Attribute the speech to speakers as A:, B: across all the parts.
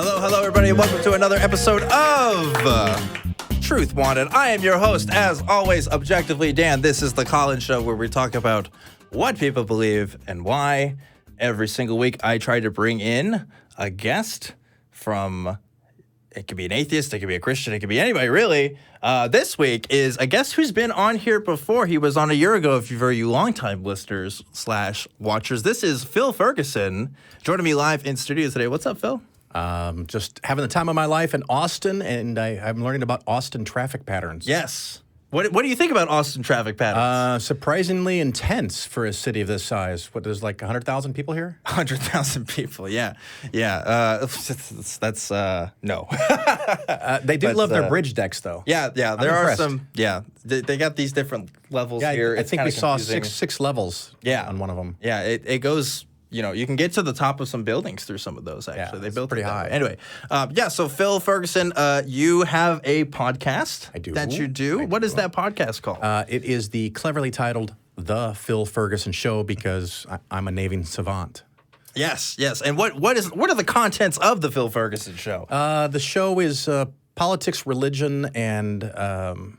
A: Hello, everybody, and welcome to another episode of Truth Wanted. I am your host, as always, Objectively Dan. This is the call-in show where we talk about what people believe and why. Every single week, I try to bring in a guest from, it could be an atheist, it could be a Christian, it could be anybody, really. This week is a guest who's been on here before. He was on a year ago, for you longtime listeners / watchers. This is Phil Ferguson, joining me live in studio today. What's up, Phil?
B: Just having the time of my life in Austin, and I'm learning about Austin traffic patterns.
A: Yes. What do you think about Austin traffic patterns?
B: Surprisingly intense for a city of this size. What, there's like 100,000 people here?
A: 100,000 people, yeah. That's no.
B: They do love their bridge decks, though.
A: Yeah, there are some, they got these different levels here.
B: I think we saw six levels on one of them.
A: Yeah, it goes... You know, you can get to the top of some buildings through some of those, actually. They built
B: pretty high.
A: Anyway, so Phil Ferguson, you have a podcast.
B: I do.
A: That you do? What is that podcast called?
B: It is the cleverly titled The Phil Ferguson Show, because I'm a Navy savant.
A: Yes. And what are the contents of the Phil Ferguson Show?
B: The show is politics, religion, and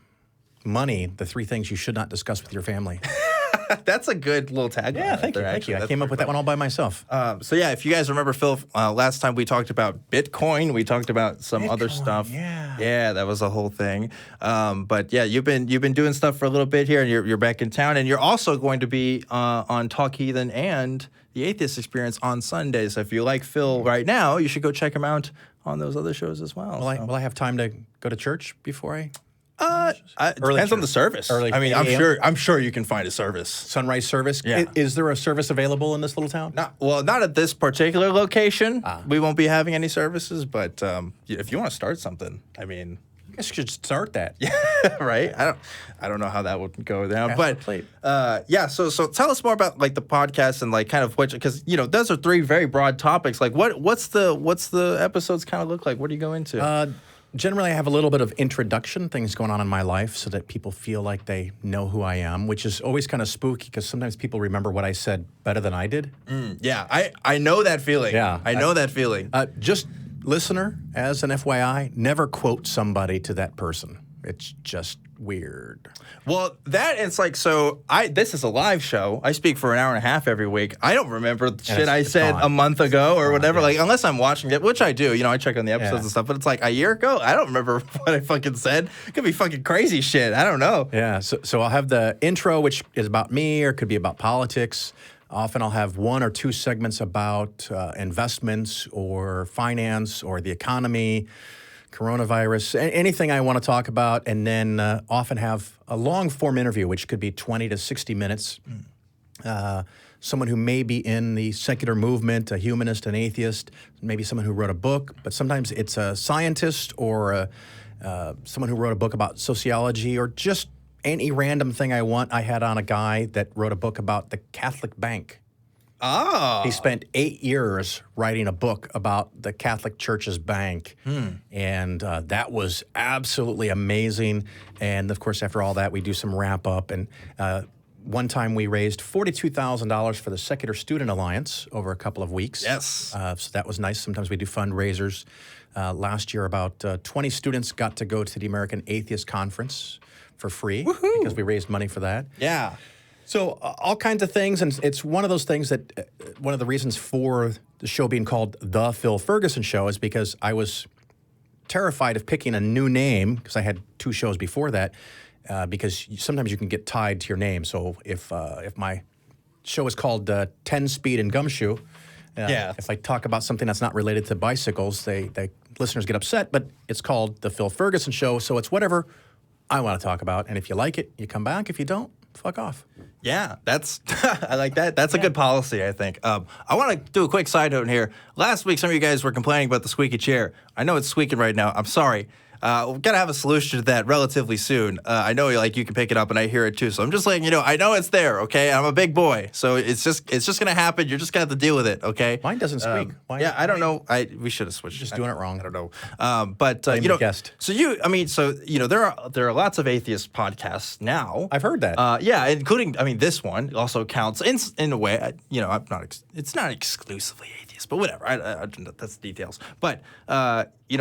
B: money, the three things you should not discuss with your family.
A: That's a good little tagline.
B: Yeah, thank you. I came up with that one all by myself.
A: If you guys remember, Phil, last time we talked about Bitcoin. We talked about some other stuff. Yeah, that was a whole thing. But yeah, you've been doing stuff for a little bit here, and you're back in town, and you're also going to be on Talk Heathen and the Atheist Experience on Sundays. So if you like Phil right now, you should go check him out on those other shows as well.
B: Will I have time to go to church before I?
A: It depends on the service. I'm sure you can find a service.
B: Sunrise service?
A: Yeah.
B: Is there a service available in this little town?
A: Not at this particular location. We won't be having any services, but if you want to start something, I mean...
B: I guess you should start that.
A: Yeah, right? I don't know how that would go down. So tell us more about like the podcast and like kind of because those are three very broad topics. Like what's the episodes kind of look like? What do you go into?
B: Generally, I have a little bit of introduction, things going on in my life, so that people feel like they know who I am, which is always kind of spooky because sometimes people remember what I said better than I did.
A: I know that feeling.
B: Yeah.
A: I know that feeling.
B: Just listener, as an FYI, never quote somebody to that person. It's just weird.
A: Well, it's like, this is a live show. I speak for an hour and a half every week. I don't remember shit I said a month ago or whatever, like, unless I'm watching it, which I do. I check on the episodes and stuff, but it's like a year ago, I don't remember what I fucking said. It could be fucking crazy shit. I don't know.
B: Yeah, so I'll have the intro, which is about me, or it could be about politics. Often I'll have one or two segments about investments or finance or the economy, coronavirus, anything I want to talk about, and then often have a long-form interview, which could be 20 to 60 minutes. Someone who may be in the secular movement, a humanist, an atheist, maybe someone who wrote a book, but sometimes it's a scientist or someone who wrote a book about sociology or just any random thing I want. I had on a guy that wrote a book about the Catholic Bank.
A: Oh.
B: He spent 8 years writing a book about the Catholic Church's bank, and that was absolutely amazing. And, of course, after all that, we do some wrap-up. And one time we raised $42,000 for the Secular Student Alliance over a couple of weeks.
A: Yes.
B: So that was nice. Sometimes we do fundraisers. Last year, about 20 students got to go to the American Atheist Conference for free.
A: Woohoo.
B: Because we raised money for that.
A: Yeah.
B: So all kinds of things, and it's one of those things that one of the reasons for the show being called The Phil Ferguson Show is because I was terrified of picking a new name, because I had two shows before that, because sometimes you can get tied to your name. So if my show is called 10-Speed and Gumshoe, if I talk about something that's not related to bicycles, they listeners get upset, but it's called The Phil Ferguson Show, so it's whatever I want to talk about. And if you like it, you come back. If you don't, fuck off.
A: Yeah, that's I like that. That's a good policy, I think. I want to do a quick side note here. Last week, some of you guys were complaining about the squeaky chair. I know it's squeaking right now. I'm sorry. We've got to have a solution to that relatively soon. I know you can pick it up, and I hear it too. So I'm just letting you know. I know it's there. Okay, I'm a big boy, so it's just gonna happen. You're just gonna have to deal with it. Okay.
B: Mine doesn't squeak.
A: I don't know. We should have switched.
B: Just doing it wrong.
A: I don't know. But
B: guest.
A: So there are lots of atheist podcasts now.
B: I've heard that.
A: Including this one also counts in a way. I'm not. It's not exclusively atheist. atheist, but whatever. That's details. But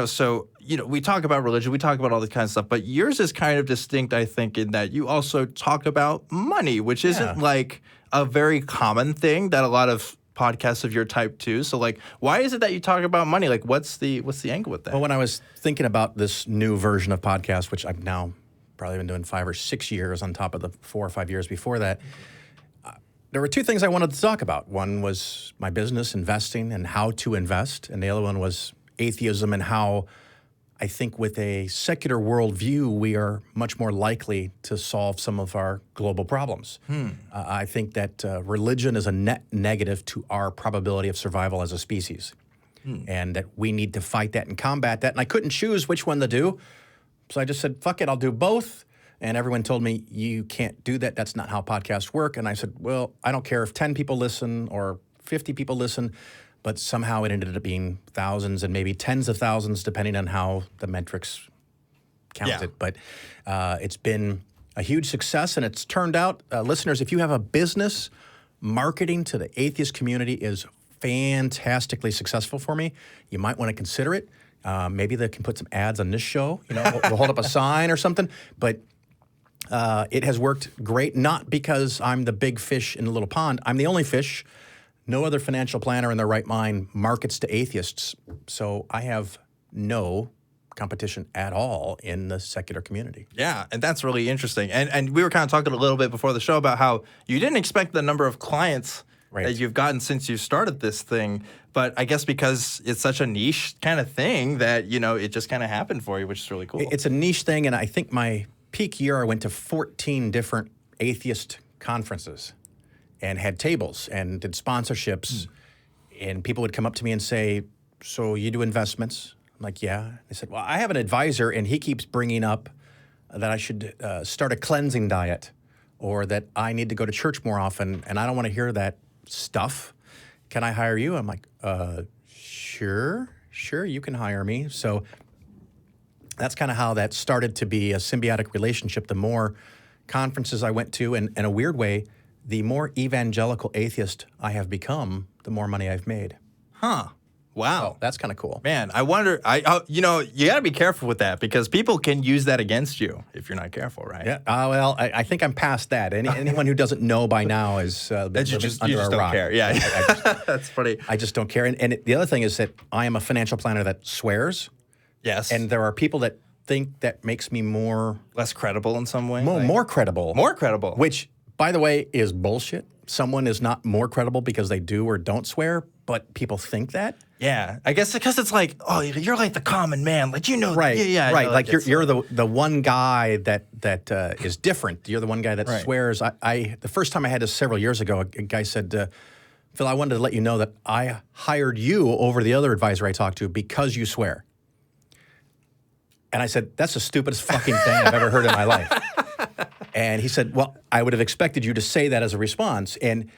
A: so we talk about religion, we talk about all this kind of stuff. But yours is kind of distinct, I think, in that you also talk about money, which isn't like a very common thing that a lot of podcasts of your type do. So like, why is it that you talk about money? Like, what's the angle with that?
B: Well, when I was thinking about this new version of podcast, which I've now probably been doing 5 or 6 years on top of the 4 or 5 years before that, there were two things I wanted to talk about. One was my business, investing, and how to invest. And the other one was atheism and how I think with a secular worldview, we are much more likely to solve some of our global problems. I think that religion is a net negative to our probability of survival as a species. And that we need to fight that and combat that. And I couldn't choose which one to do. So I just said, fuck it, I'll do both. And everyone told me, you can't do that. That's not how podcasts work. And I said, well, I don't care if 10 people listen or 50 people listen. But somehow it ended up being thousands and maybe tens of thousands, depending on how the metrics count it. But it's been a huge success, and it's turned out, listeners, if you have a business, marketing to the atheist community is fantastically successful for me. You might want to consider it. Maybe they can put some ads on this show. We'll hold up a sign or something. But it has worked great, not because I'm the big fish in the little pond. I'm the only fish. No other financial planner in their right mind markets to atheists. So I have no competition at all in the secular community.
A: Yeah, and that's really interesting. And we were kind of talking a little bit before the show about how you didn't expect the number of clients that you've gotten since you started this thing. But I guess because it's such a niche kind of thing that, it just kind of happened for you, which is really cool.
B: It's a niche thing, and I think my peak year I went to 14 different atheist conferences and had tables and did sponsorships. And people would come up to me and say, so you do investments? I'm like, yeah. They said, well, I have an advisor, and he keeps bringing up that I should start a cleansing diet or that I need to go to church more often, and I don't want to hear that stuff. Can I hire you? I'm like, sure, you can hire me. So that's kind of how that started to be a symbiotic relationship. The more conferences I went to, and in a weird way, the more evangelical atheist I have become, the more money I've made.
A: Huh. Wow.
B: So that's kind of cool.
A: Man, I wonder, you got to be careful with that because people can use that against you if you're not careful, right?
B: Yeah. Well, I think I'm past that. Anyone who doesn't know by now is
A: you just
B: under a
A: don't
B: rock.
A: Care. Yeah. That's funny.
B: I just don't care. And the other thing is that I am a financial planner that swears.
A: Yes.
B: And there are people that think that makes me
A: less credible in some way.
B: More credible.
A: More credible.
B: Which, by the way, is bullshit. Someone is not more credible because they do or don't swear, but people think that.
A: Yeah, I guess because it's like, oh, you're like the common man, like
B: right,
A: yeah,
B: right. Like you're the one guy that is different. You're the one guy that swears. I the first time I had this several years ago, a guy said, Phil, I wanted to let you know that I hired you over the other advisor I talked to because you swear. And I said, that's the stupidest fucking thing I've ever heard in my life. And he said, well, I would have expected you to say that as a response. And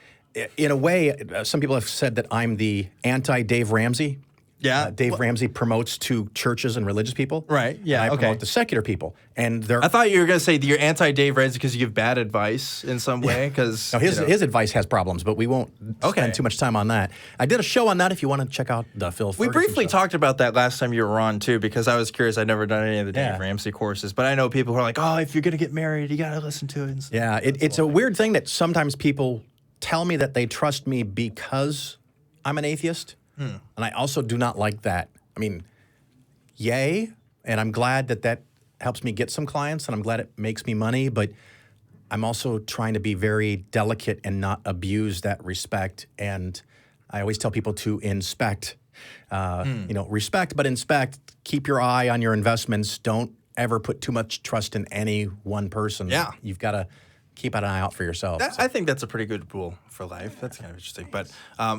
B: in a way, some people have said that I'm the anti-Dave Ramsey.
A: Yeah.
B: Dave Ramsey promotes to churches and religious people.
A: Right, yeah,
B: and I promote to secular people. And
A: I thought you were going to say you're anti-Dave Ramsey because you give bad advice in some way. Because
B: no, his advice has problems, but we won't spend too much time on that. I did a show on that if you want to check out the Phil Ferguson
A: We briefly
B: stuff.
A: talked about that last time you were on, too, because I was curious. I'd never done any of the Dave Ramsey courses. But I know people who are like, oh, if you're going to get married, you got to listen to it. And stuff.
B: Yeah, it's a weird thing that sometimes people tell me that they trust me because I'm an atheist. And I also do not like that. I mean, yay, and I'm glad that helps me get some clients, and I'm glad it makes me money, but I'm also trying to be very delicate and not abuse that respect, and I always tell people to inspect. Respect, but inspect. Keep your eye on your investments. Don't ever put too much trust in any one person.
A: Yeah.
B: You've got to keep an eye out for yourself.
A: I think that's a pretty good rule for life. That's kind of interesting. But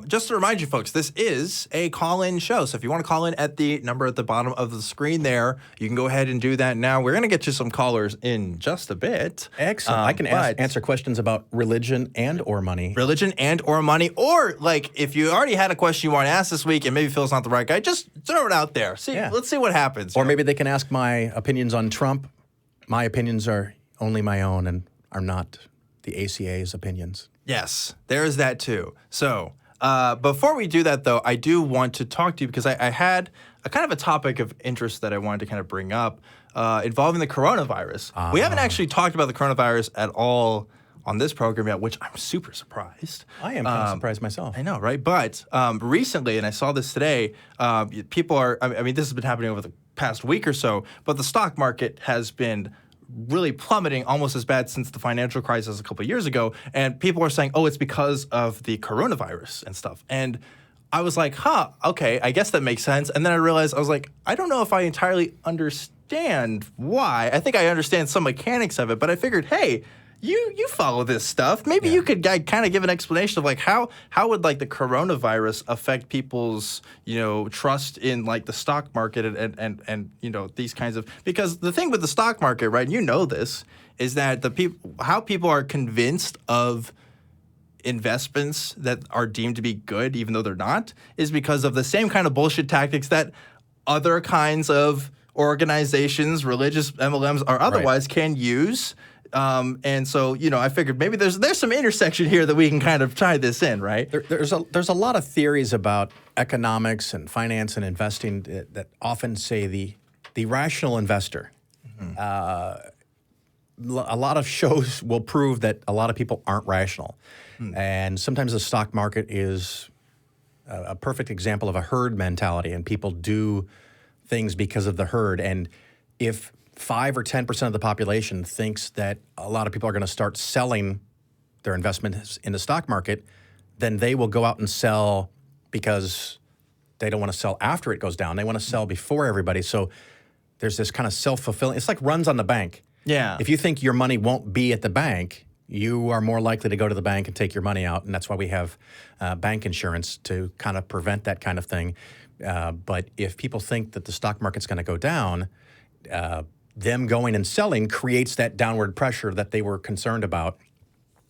A: just to remind you folks, this is a call-in show. So if you want to call in at the number at the bottom of the screen there, you can go ahead and do that now. We're going to get you some callers in just a bit.
B: Excellent. I can answer questions about religion and or money.
A: Religion and or money. Or, like, if you already had a question you want to ask this week and maybe Phil's not the right guy, just throw it out there. Let's see what happens.
B: Or maybe they can ask my opinions on Trump. My opinions are only my own and are not the ACA's opinions.
A: Yes, there is that too. So Before we do that, though, I do want to talk to you because I had a kind of a topic of interest that I wanted to kind of bring up involving the coronavirus. We haven't actually talked about the coronavirus at all on this program yet, which I'm super surprised.
B: I am kind of surprised myself.
A: I know, right? But recently, and I saw this today, people are, I mean, this has been happening over the past week or so, but the stock market has been really plummeting, almost as bad since the financial crisis a couple of years ago. And people are saying, oh, it's because of the coronavirus and stuff. And I was like, okay, I guess that makes sense. And then I realized, I was like, I don't know if I entirely understand why. I think I understand some mechanics of it, but I figured, hey, you follow this stuff. Maybe you could kind of give an explanation of like how would like the coronavirus affect people's trust in like the stock market and these kinds of, because the thing with the stock market, right? You know this is that how people are convinced of investments that are deemed to be good even though they're not is because of the same kind of bullshit tactics that other kinds of organizations, religious MLMs or otherwise can use. And so, I figured maybe there's some intersection here that we can kind of tie this in, right?
B: There's a lot of theories about economics and finance and investing that often say the rational investor. Mm-hmm. A lot of shows will prove that a lot of people aren't rational. And sometimes the stock market is a perfect example of a herd mentality, and people do things because of the herd. And if 5 or 10% of the population thinks that a lot of people are going to start selling their investments in the stock market, then they will go out and sell because they don't want to sell after it goes down. They want to sell before everybody. So there's this kind of self-fulfilling, it's like runs on the bank.
A: Yeah.
B: If you think your money won't be at the bank, you are more likely to go to the bank and take your money out. And that's why we have bank insurance to kind of prevent that kind of thing. But if people think that the stock market's going to go down, them going and selling creates that downward pressure that they were concerned about.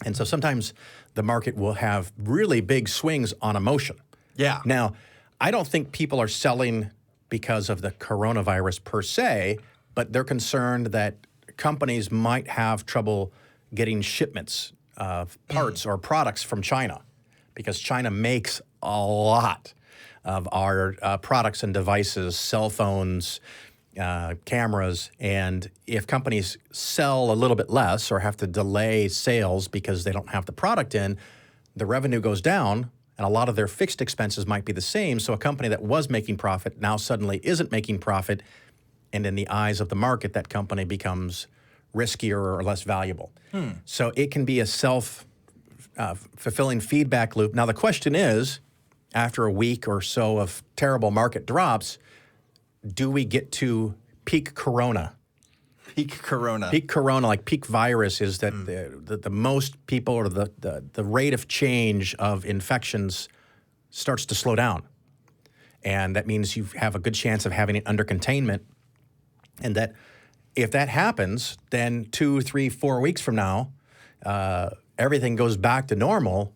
B: And so sometimes the market will have really big swings on emotion.
A: Yeah.
B: Now, I don't think people are selling because of the coronavirus per se, but they're concerned that companies might have trouble getting shipments of parts or products from China because China makes a lot of our products and devices, cell phones, cameras, and if companies sell a little bit less or have to delay sales because they don't have the product in, the revenue goes down and a lot of their fixed expenses might be the same. So a company that was making profit now suddenly isn't making profit, and in the eyes of the market, that company becomes riskier or less valuable. So it can be a self-fulfilling feedback loop. Now the question is, after a week or so of terrible market drops, do we get to peak corona?
A: Peak corona.
B: Peak corona, like peak virus, is that the most people or the rate of change of infections starts to slow down. And that means you have a good chance of having it under containment. And that if that happens, then 2, 3, 4 weeks from now, everything goes back to normal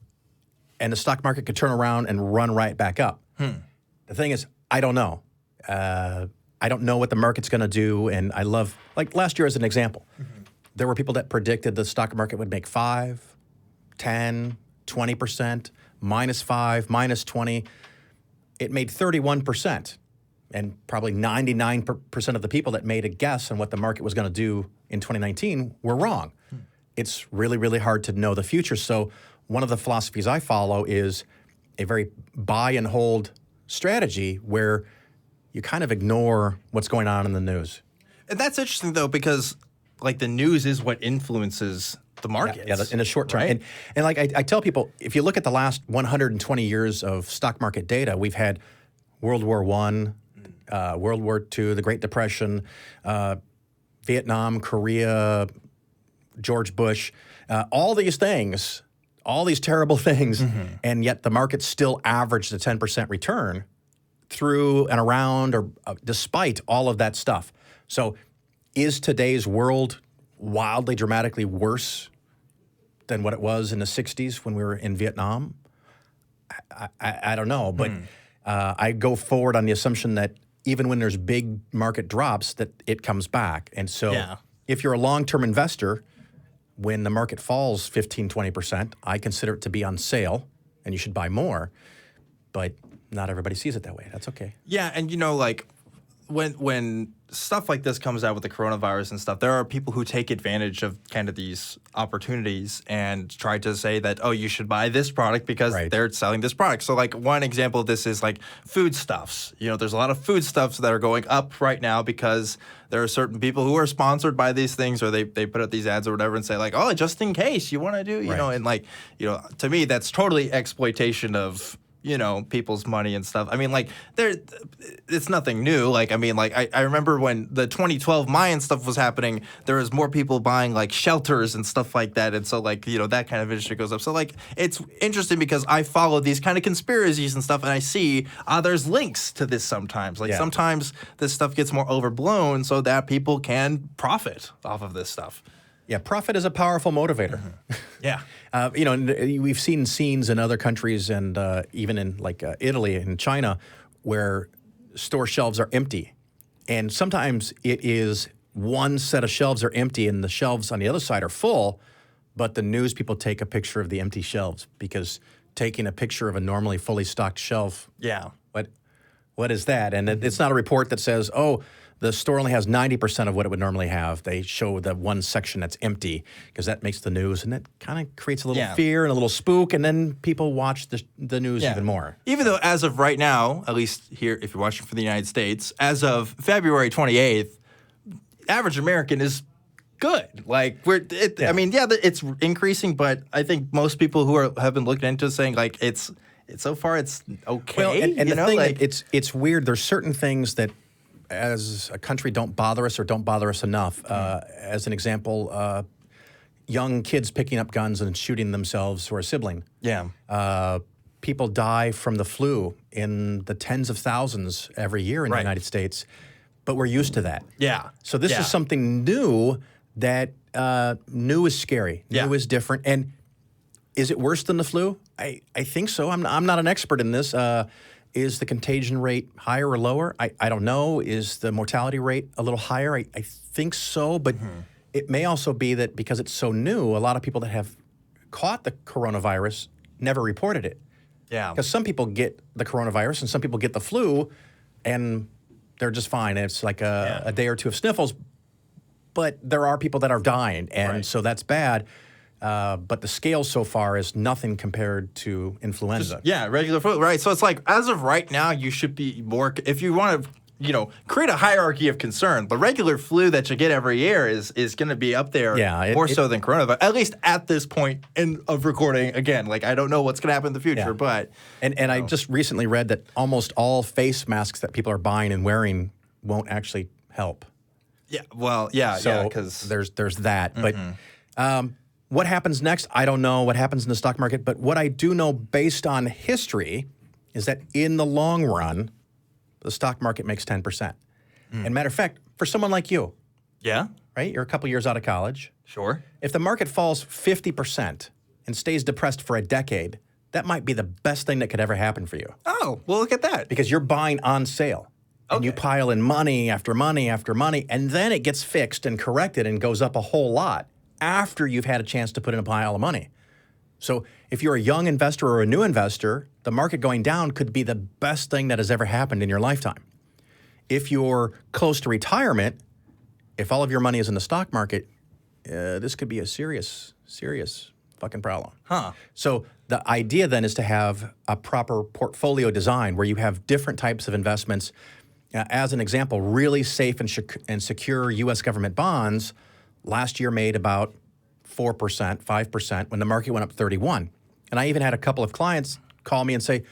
B: and the stock market could turn around and run right back up. The thing is, I don't know. I don't know what the market's going to do, and I love, like last year as an example, there were people that predicted the stock market would make 5, 10, 20%, -5, -20. It made 31%, and probably 99% of the people that made a guess on what the market was going to do in 2019 were wrong. It's really, really hard to know the future. So one of the philosophies I follow is a very buy and hold strategy where you kind of ignore what's going on in the news.
A: And that's interesting, though, because like the news is what influences the markets.
B: Yeah, in the short term.
A: Right?
B: And like I tell people, if you look at the last 120 years of stock market data, we've had World War I, World War II, the Great Depression, Vietnam, Korea, George Bush, all these things, all these terrible things, and yet the market still averaged a 10% return through and around or despite all of that stuff. So is today's world wildly, dramatically worse than what it was in the 60s when we were in Vietnam? I don't know, but I go forward on the assumption that even when there's big market drops, that it comes back. And so if you're a long-term investor, when the market falls 15, 20%, I consider it to be on sale and you should buy more. But not everybody sees it that way. That's okay.
A: Yeah, and like when stuff like this comes out with the coronavirus and stuff, there are people who take advantage of kind of these opportunities and try to say that, oh, you should buy this product because they're selling this product. So like one example of this is like foodstuffs. There's a lot of foodstuffs that are going up right now because there are certain people who are sponsored by these things, or they put out these ads or whatever and say like, oh, just in case you want to do, and like, to me, that's totally exploitation of people's money and stuff. I mean, like, it's nothing new. Like, I mean, like, I remember when the 2012 Mayan stuff was happening, there was more people buying, like, shelters and stuff like that. And so, like, that kind of industry goes up. So, like, it's interesting because I follow these kind of conspiracies and stuff, and I see there's links to this sometimes. Like, sometimes this stuff gets more overblown so that people can profit off of this stuff.
B: Yeah, profit is a powerful motivator.
A: Yeah.
B: We've seen scenes in other countries and even in like Italy and China where store shelves are empty. And sometimes it is one set of shelves are empty and the shelves on the other side are full, but the news people take a picture of the empty shelves because taking a picture of a normally fully stocked shelf, what is that? And it's not a report that says, oh, the store only has 90% of what it would normally have. They show the one section that's empty because that makes the news, and that kind of creates a little fear and a little spook, and then people watch the news even more.
A: Even though as of right now, at least here, if you're watching from the United States, as of February 28th, average American is good. Like, I mean, it's increasing, but I think most people who have been looking into it saying, like, it's so far it's okay.
B: Well, and the thing, it's weird. There's certain things that as a country don't bother us or don't bother us enough. As an example, young kids picking up guns and shooting themselves or a sibling.
A: Yeah.
B: People die from the flu in the tens of thousands every year in the United States, but we're used to that.
A: Yeah.
B: So this is something new that new is scary. New is different. And is it worse than the flu? I think so. I'm not an expert in this. Is the contagion rate higher or lower? I don't know. Is the mortality rate a little higher? I think so, but it may also be that because it's so new, a lot of people that have caught the coronavirus never reported it.
A: Yeah.
B: Because some people get the coronavirus and some people get the flu, and they're just fine. It's like a day or two of sniffles, but there are people that are dying, and so that's bad. But the scale so far is nothing compared to influenza.
A: Regular flu, right? So it's like, as of right now, you should be more, if you want to, create a hierarchy of concern. The regular flu that you get every year is going to be up there more so than coronavirus, at least at this point of recording. Again, like, I don't know what's going to happen in the future, but.
B: And I just recently read that almost all face masks that people are buying and wearing won't actually help.
A: Yeah, well, because
B: there's that. But what happens next? I don't know what happens in the stock market, but what I do know based on history is that in the long run, the stock market makes 10%. And matter of fact, for someone like you, right? You're a couple years out of college.
A: Sure.
B: If the market falls 50% and stays depressed for a decade, that might be the best thing that could ever happen for you.
A: Oh, well, look at that.
B: Because you're buying on sale. And you pile in money after money after money, and then it gets fixed and corrected and goes up a whole lot after you've had a chance to put in a pile of money. So if you're a young investor or a new investor, the market going down could be the best thing that has ever happened in your lifetime. If you're close to retirement, if all of your money is in the stock market, this could be a serious fucking problem. So the idea then is to have a proper portfolio design where you have different types of investments. As an example, really safe and secure U.S. government bonds last year made about 4%, 5% when the market went up 31%. And I even had a couple of clients call me and say,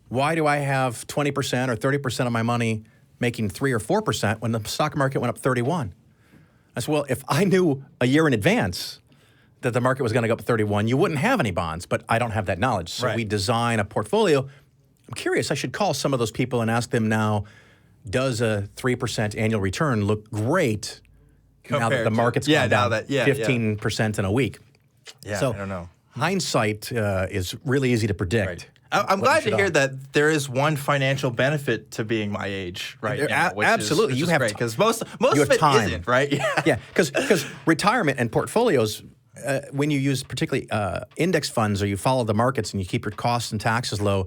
B: why do I have 20% or 30% of my money making 3 or 4% when the stock market went up 31%? I said, well, if I knew a year in advance that the market was going to go up 31%, you wouldn't have any bonds, but I don't have that knowledge. So we design a portfolio. I'm curious, I should call some of those people and ask them now, does a 3% annual return look great now that the market's gone down 15% in a week? So
A: I don't know.
B: Hindsight is really easy to predict.
A: I'm glad to hear that there is one financial benefit to being my age right now.
B: Absolutely.
A: You have great, because most of it
B: time.
A: isn't, right?
B: Because retirement and portfolios when you use particularly index funds or you follow the markets and you keep your costs and taxes low,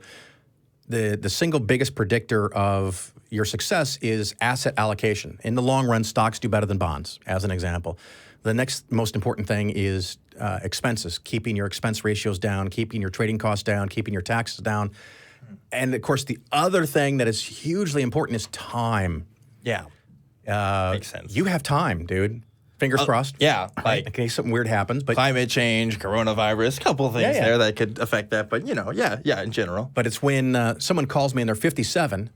B: the single biggest predictor of your success is asset allocation. In the long run, stocks do better than bonds, as an example. The next most important thing is expenses, keeping your expense ratios down, keeping your trading costs down, keeping your taxes down. And, of course, the other thing that is hugely important is time.
A: Yeah. Makes sense.
B: You have time, dude. Fingers crossed.
A: Yeah.
B: Right? In case something weird happens. But
A: climate change, coronavirus, a couple of things there that could affect that. But, in general.
B: But it's when someone calls me and they're 57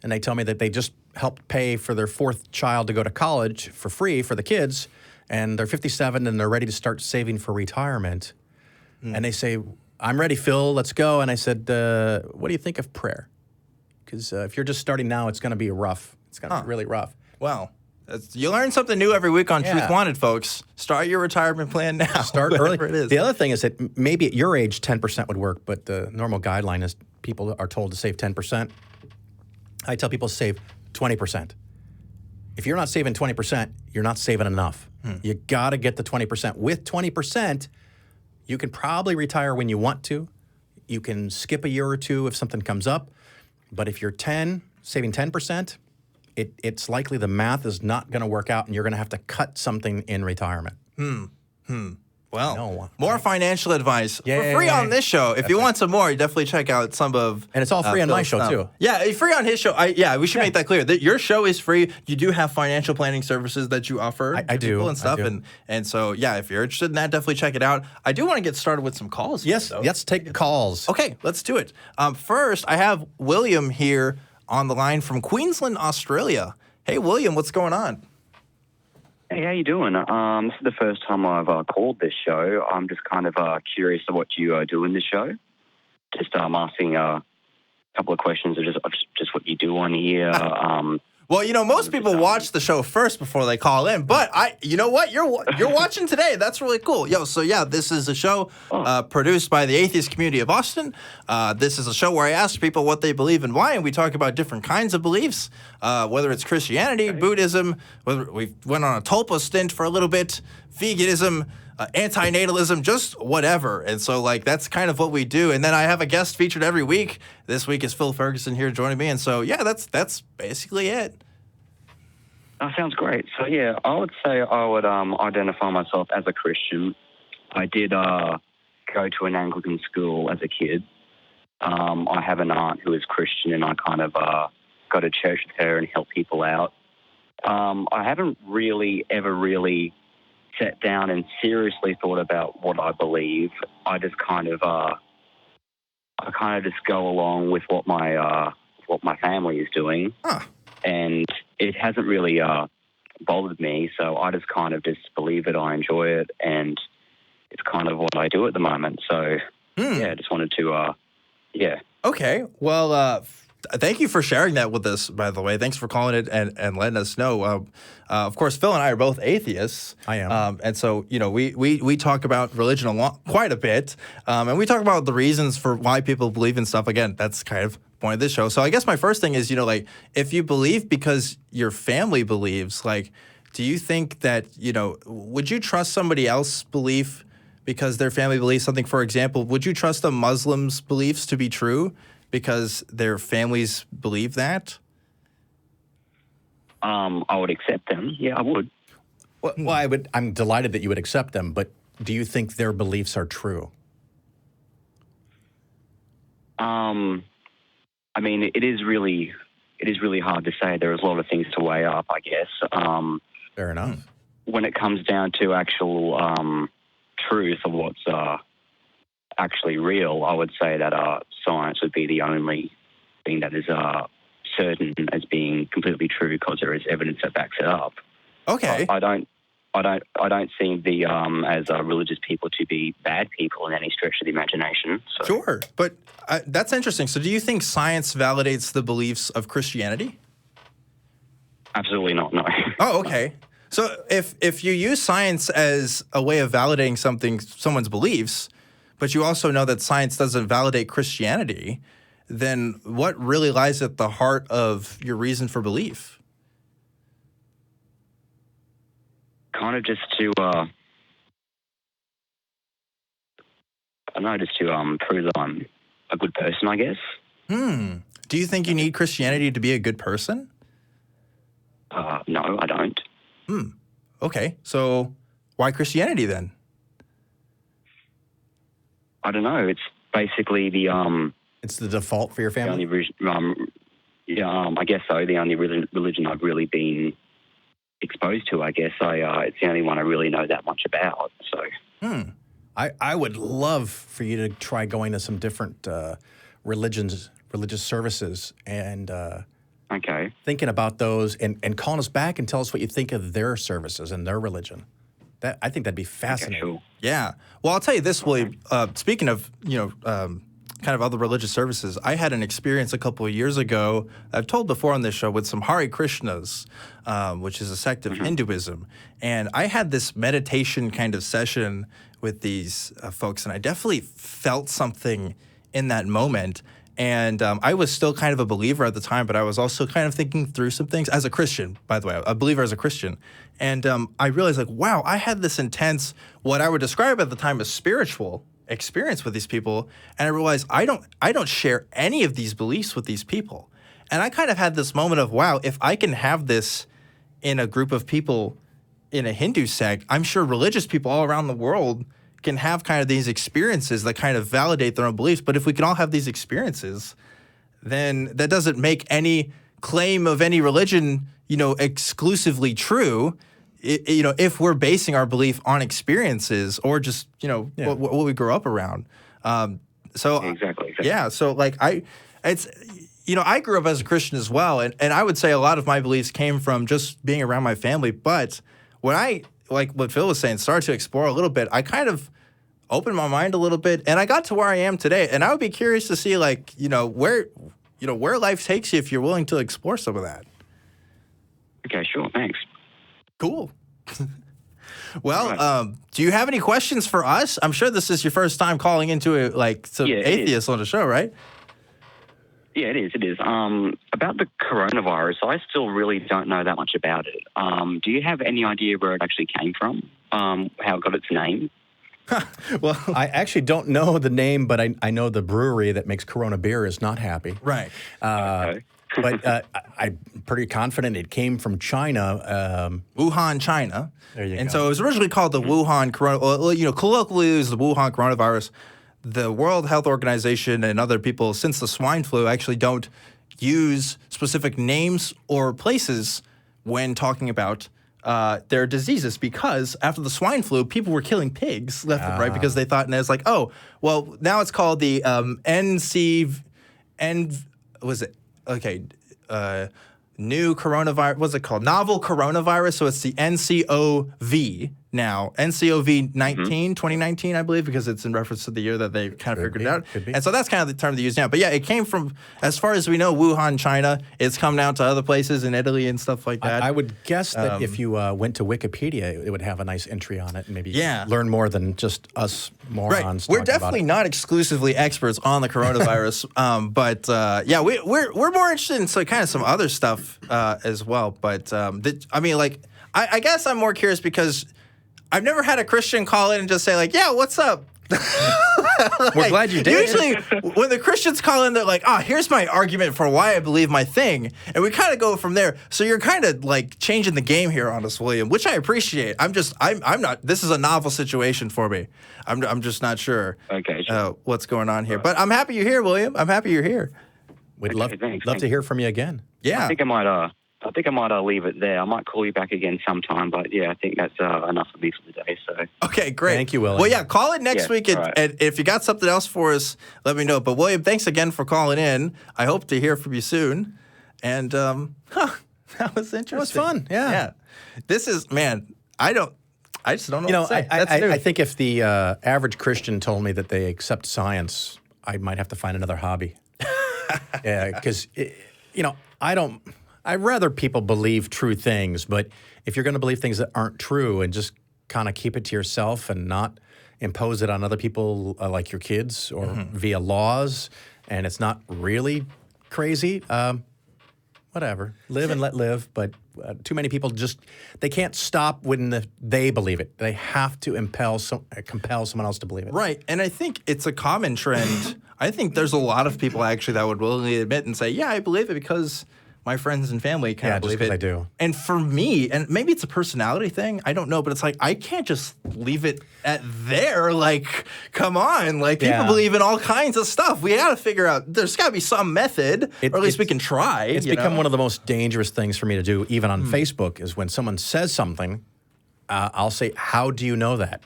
B: and they tell me that they just helped pay for their fourth child to go to college for free for the kids, and they're 57 and they're ready to start saving for retirement. And they say, I'm ready, Phil, let's go. And I said, what do you think of prayer? Because if you're just starting now, it's going to be rough. It's going to be really rough.
A: Well, you learn something new every week on Truth Wanted, folks. Start your retirement plan now.
B: Start early.
A: It is.
B: The other thing is that maybe at your age, 10% would work, but the normal guideline is people are told to save 10%. I tell people to save 20%. If you're not saving 20%, you're not saving enough. You got to get the 20%. With 20%, you can probably retire when you want to. You can skip a year or two if something comes up. But if you're saving 10%, it's likely the math is not going to work out and you're going to have to cut something in retirement.
A: Well, more financial advice for free on this show. If you want some more, you definitely check out some of...
B: And it's all free on my show, too.
A: Yeah, free on his show. We should make that clear. Your show is free. You do have financial planning services that you offer to people and stuff. And so, if you're interested in that, definitely check it out. I do want to get started with some calls.
B: Yes, let's take calls.
A: Okay, let's do it. First, I have William here on the line from Queensland, Australia. Hey, William, what's going on?
C: Hey, how you doing? This is the first time I've called this show. I'm just kind of curious of what you do in this show. Just asking a couple of questions of just what you do on here.
A: Well, most people watch the show first before they call in, but you know what? You're watching today. That's really cool. This is a show produced by the atheist community of Austin. This is a show where I ask people what they believe and why, and we talk about different kinds of beliefs, whether it's Christianity, Buddhism, whether we went on a tulpa stint for a little bit, veganism, antinatalism, just whatever. And so, that's kind of what we do. And then I have a guest featured every week. This week is Phil Ferguson here joining me. And so, that's basically it.
C: That sounds great. So, I would say I would identify myself as a Christian. I did go to an Anglican school as a kid. I have an aunt who is Christian, and I kind of go to church with her and help people out. I haven't ever really sat down and seriously thought about what I believe. I just kind of just go along with what my family is doing, and it hasn't really bothered me. So I just kind of just believe it. I enjoy it, and it's kind of what I do at the moment. So I just wanted to
A: Okay. Well, thank you for sharing that with us, by the way. Thanks for calling it and letting us know. Of course, Phil and I are both atheists.
B: I am.
A: And so, we talk about religion quite a bit. And we talk about the reasons for why people believe in stuff. Again, that's kind of the point of this show. So I guess my first thing is, if you believe because your family believes, do you think that, would you trust somebody else's belief because their family believes something? For example, would you trust a Muslim's beliefs to be true because their families believe that?
C: I would accept them. Yeah, I would.
B: Well, I'm delighted that you would accept them, but do you think their beliefs are true?
C: I mean, it is really hard to say. There's a lot of things to weigh up, I guess.
B: Fair enough.
C: When it comes down to actual truth of what's actually real, I would say that science would be the only thing that is certain as being completely true because there is evidence that backs it up.
A: Okay.
C: I don't see the as religious people to be bad people in any stretch of the imagination. So.
A: Sure, but that's interesting. So, do you think science validates the beliefs of Christianity?
C: Absolutely not. No.
A: Oh, okay. So, if you use science as a way of validating someone's beliefs, but you also know that science doesn't validate Christianity, then what really lies at the heart of your reason for belief?
C: Kind of just to I don't know, just to prove that I'm a good person, I guess.
A: Do you think you need Christianity to be a good person?
C: No, I don't.
A: Okay, so why Christianity then?
C: I don't know. It's basically
B: It's the default for your
C: the
B: family?
C: only I guess so. The only religion I've really been exposed to, I guess. It's the only one I really know that much about. So.
B: I would love for you to try going to some different religious services and
C: Okay.
B: thinking about those and calling us back and tell us what you think of their services and their religion. I think that'd be fascinating.
C: Okay, sure.
A: Yeah. Well, I'll tell you this, William. Speaking of, kind of other religious services, I had an experience a couple of years ago, I've told before on this show, with some Hare Krishnas, which is a sect of Hinduism. And I had this meditation kind of session with these folks, and I definitely felt something in that moment. And I was still kind of a believer at the time, but I was also kind of thinking through some things as a Christian, by the way, a believer as a Christian. And I realized, like, wow, I had this intense, what I would describe at the time as spiritual experience with these people. And I realized I don't share any of these beliefs with these people. And I kind of had this moment of, wow, if I can have this in a group of people in a Hindu sect, I'm sure religious people all around the world can have kind of these experiences that kind of validate their own beliefs. But if we can all have these experiences, then that doesn't make any claim of any religion, exclusively true. If we're basing our belief on experiences or just, what we grew up around.
C: Exactly.
A: Yeah. So like I grew up as a Christian as well. And I would say a lot of my beliefs came from just being around my family. But when I, like what Phil was saying, started to explore a little bit, I kind of opened my mind a little bit and I got to where I am today. And I would be curious to see where life takes you if you're willing to explore some of that.
C: Okay, sure. Thanks.
A: Cool. Well, do you have any questions for us? I'm sure this is your first time calling into some atheists on the show, right?
C: Yeah, it is. About the coronavirus, I still really don't know that much about it. Do you have any idea where it actually came from? How it got its name?
B: Well, I actually don't know the name, but I know the brewery that makes Corona beer is not happy.
A: Right.
C: Okay.
B: But I'm pretty confident it came from China.
A: Wuhan, China.
B: There you
A: and
B: go.
A: so it was originally called the Wuhan corona. Well, colloquially it was the Wuhan coronavirus. The World Health Organization and other people, since the swine flu, actually don't use specific names or places when talking about their diseases, because after the swine flu, people were killing pigs left and right because they thought, and it's like, oh, well, now it's called the new coronavirus. What's it called? Novel coronavirus. So it's the NCOV now. NCOV 2019, I believe, because it's in reference to the year that they kind of figured it out.
B: Could be.
A: And so that's kind of the term they use now. But yeah, it came from, as far as we know, Wuhan, China. It's come down to other places in Italy and stuff like that.
B: I would guess that if you went to Wikipedia, it would have a nice entry on it and maybe learn more than just us morons.
A: We're
B: talking
A: definitely
B: about
A: not exclusively experts on the coronavirus, but we're more interested in some other stuff as well. But I guess I'm more curious because I've never had a Christian call in and just say yeah, what's up?
B: We're glad you did.
A: Usually, when the Christians call in, they're like, here's my argument for why I believe my thing. And we kind of go from there. So you're kind of changing the game here on us, William, which I appreciate. I'm not, this is a novel situation for me. I'm just not sure what's going on here. But I'm happy you're here, William. I'm happy you're here.
B: We'd love to hear from you again.
A: Yeah.
C: I think I might leave it there. I might call you back again sometime, but yeah, I think that's enough for me for the day. So
A: okay, great.
B: Thank you, William.
A: Well, yeah, call it next week, and if you got something else for us, let me know. But William, thanks again for calling in. I hope to hear from you soon. And that was interesting.
B: It was fun. Yeah.
A: This is I just don't know. What to say.
B: I think if the average Christian told me that they accept science, I might have to find another hobby. Yeah, because I'd rather people believe true things, but if you're going to believe things that aren't true and just kind of keep it to yourself and not impose it on other people like your kids or via laws, and it's not really crazy, whatever. Live and let live. But too many people they can't stop when they believe it. They have to compel someone else to believe it.
A: Right. And I think it's a common trend. I think there's a lot of people actually that would willingly admit and say, yeah, I believe it because my friends and family kind of believe it.
B: I do.
A: And for me, and maybe it's a personality thing, I don't know, but it's like I can't just leave it at there. Like, come on. Like, people believe in all kinds of stuff. We got to figure out, there's got to be some method, or at least we can try.
B: It's become one of the most dangerous things for me to do, even on Facebook, is when someone says something, I'll say, how do you know that?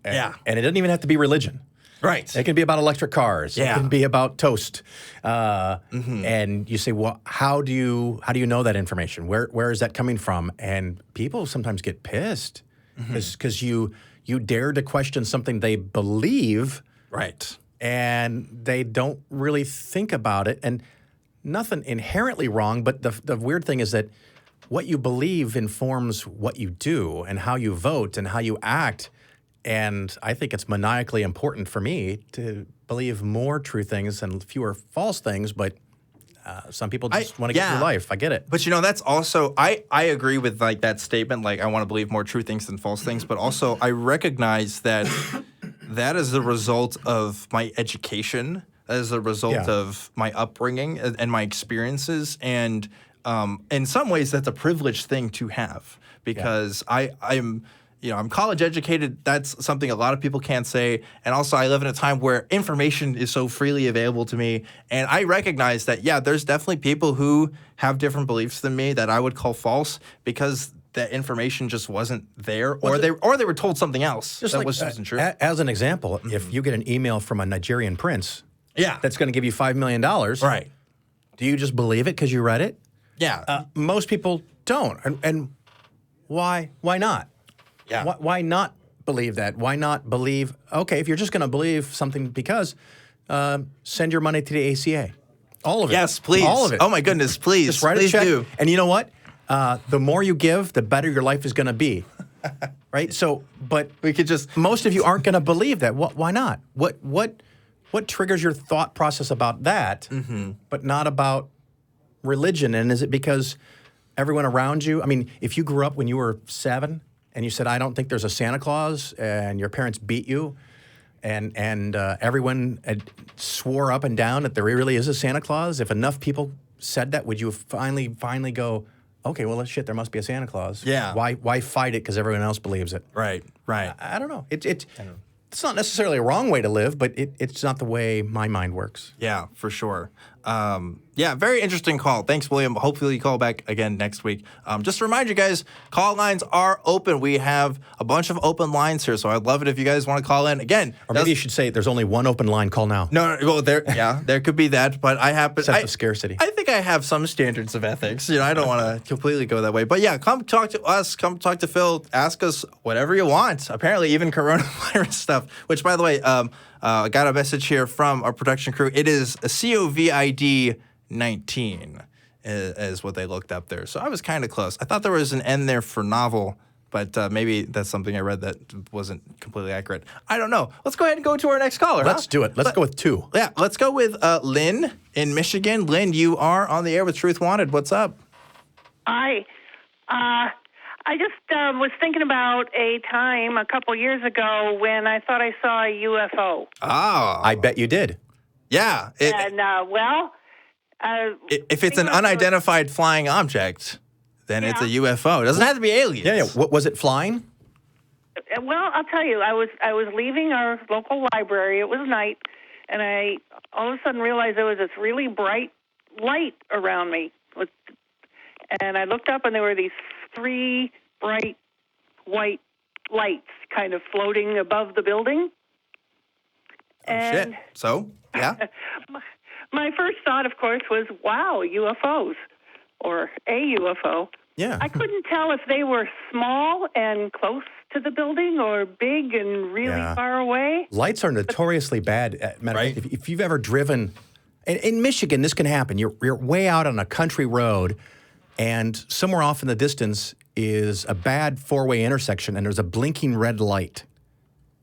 B: And it doesn't even have to be religion.
A: Right.
B: It can be about electric cars.
A: Yeah.
B: It can be about toast. And you say, well, how do you know that information? Where is that coming from? And people sometimes get pissed because you dare to question something they believe.
A: Right.
B: And they don't really think about it. And nothing inherently wrong, but the weird thing is that what you believe informs what you do and how you vote and how you act. And I think it's maniacally important for me to believe more true things and fewer false things, but some people just want to get through life. I get it.
A: But, that's also, I agree with, like, that statement, like, I want to believe more true things than false things, but also I recognize that that is the result of my education, that is the result of my upbringing and my experiences, and in some ways that's a privileged thing to have, because I'm college educated. That's something a lot of people can't say. And also, I live in a time where information is so freely available to me. And I recognize that, there's definitely people who have different beliefs than me that I would call false because that information just wasn't there, or they were told something else that wasn't true.
B: As an example, if you get an email from a Nigerian prince that's going to give you $5 million,
A: right?
B: Do you just believe it because you read it?
A: Yeah.
B: Most people don't. And why not?
A: Yeah.
B: Why not believe that? Why not believe, okay, if you're just going to believe something because, send your money to the ACA. All of it.
A: Yes, please.
B: All of it.
A: Oh, my goodness, please.
B: Just write a check. Do. And you know what? The more you give, the better your life is going to be. Right? So, but
A: we could just...
B: Most of you aren't going to believe that. Why not? What triggers your thought process about that, but not about religion? And is it because everyone around you, I mean, if you grew up when you were 7... and you said, I don't think there's a Santa Claus, and your parents beat you, and everyone swore up and down that there really is a Santa Claus, if enough people said that, would you finally go, okay, well, shit, there must be a Santa Claus.
A: Yeah.
B: Why fight it because everyone else believes it?
A: Right.
B: I don't know. It's not necessarily a wrong way to live, but it's not the way my mind works.
A: Yeah, for sure. Very interesting call. Thanks, William. Hopefully you call back again next week. Just to remind you guys, call lines are open. We have a bunch of open lines here, so I'd love it if you guys want to call in. Again,
B: or maybe you should say there's only one open line, call now.
A: No, well, there could be that, but I happen...
B: Sense of scarcity.
A: I think I have some standards of ethics. I don't want to completely go that way. But come talk to us, come talk to Phil, ask us whatever you want. Apparently even coronavirus stuff, which, by the way, I got a message here from our production crew. It is a COVID-19 is what they looked up there. So I was kind of close. I thought there was an N there for novel, but maybe that's something I read that wasn't completely accurate. I don't know. Let's go ahead and go to our next caller.
B: Let's do it. Let's go with 2.
A: Yeah, let's go with Lynn in Michigan. Lynn, you are on the air with Truth Wanted. What's up?
D: Hi. I just was thinking about a time a couple years ago when I thought I saw a UFO.
A: Oh.
B: I bet you did.
A: Yeah. If it's an unidentified flying object, then it's a UFO. It doesn't have to be aliens.
B: Yeah. What was it flying?
D: Well, I'll tell you. I was leaving our local library. It was night, and I all of a sudden realized there was this really bright light around me. And I looked up, and there were these 3 bright white lights kind of floating above the building.
A: Shit. So, yeah?
D: My first thought, of course, was, wow, UFOs, or a UFO.
B: Yeah.
D: I couldn't tell if they were small and close to the building or big and really far away.
B: Lights are notoriously bad. Right? If you've ever driven... In Michigan, this can happen. You're way out on a country road, and somewhere off in the distance is a bad 4-way intersection, and there's a blinking red light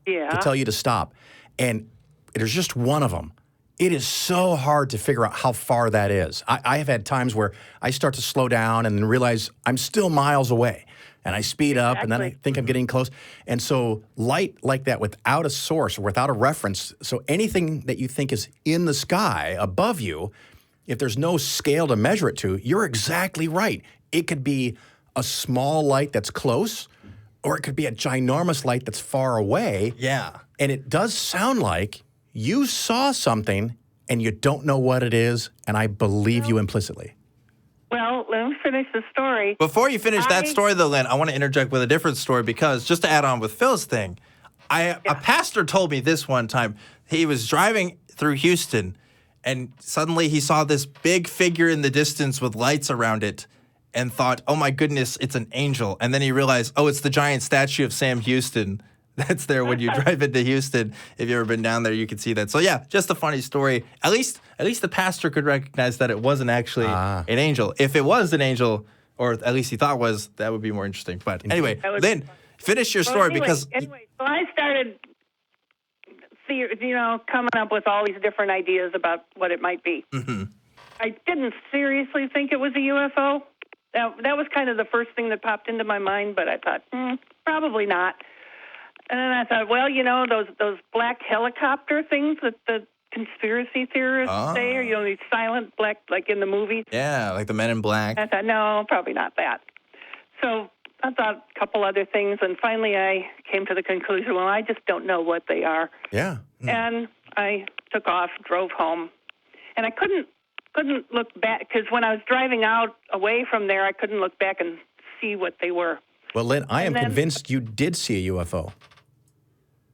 B: to tell you to stop. And there's just one of them. It is so hard to figure out how far that is. I have had times where I start to slow down and then realize I'm still miles away. And I speed up, and then I think I'm getting close. And so light like that without a source or without a reference, so anything that you think is in the sky above you, if there's no scale to measure it to, you're exactly right. It could be a small light that's close, or it could be a ginormous light that's far away.
A: Yeah.
B: And it does sound like you saw something and you don't know what it is, and I believe you implicitly.
D: Well, let me finish the story.
A: Before you finish that story, though, Lynn, I want to interject with a different story because just to add on with Phil's thing, a pastor told me this one time. He was driving through Houston, and suddenly he saw this big figure in the distance with lights around it and thought, oh, my goodness, it's an angel. And then he realized, oh, it's the giant statue of Sam Houston that's there when you drive into Houston. If you've ever been down there, you can see that. So, yeah, just a funny story. At least the pastor could recognize that it wasn't actually an angel. If it was an angel, or at least he thought was, that would be more interesting. But anyway, Lynn, finish your story because...
D: Anyway, so I started, coming up with all these different ideas about what it might be.
A: Mm-hmm.
D: I didn't seriously think it was a UFO. That was kind of the first thing that popped into my mind, but I thought, probably not. And then I thought, well, those black helicopter things that the conspiracy theorists say, or, these silent black, like in the movies.
A: Yeah, like the Men in Black.
D: I thought, no, probably not that. So I thought a couple other things, and finally I came to the conclusion, well, I just don't know what they are.
B: Yeah.
D: And I took off, drove home, and I couldn't look back, because when I was driving out away from there, I couldn't look back and see what they were.
B: Well, Lynn, I am convinced you did see a UFO.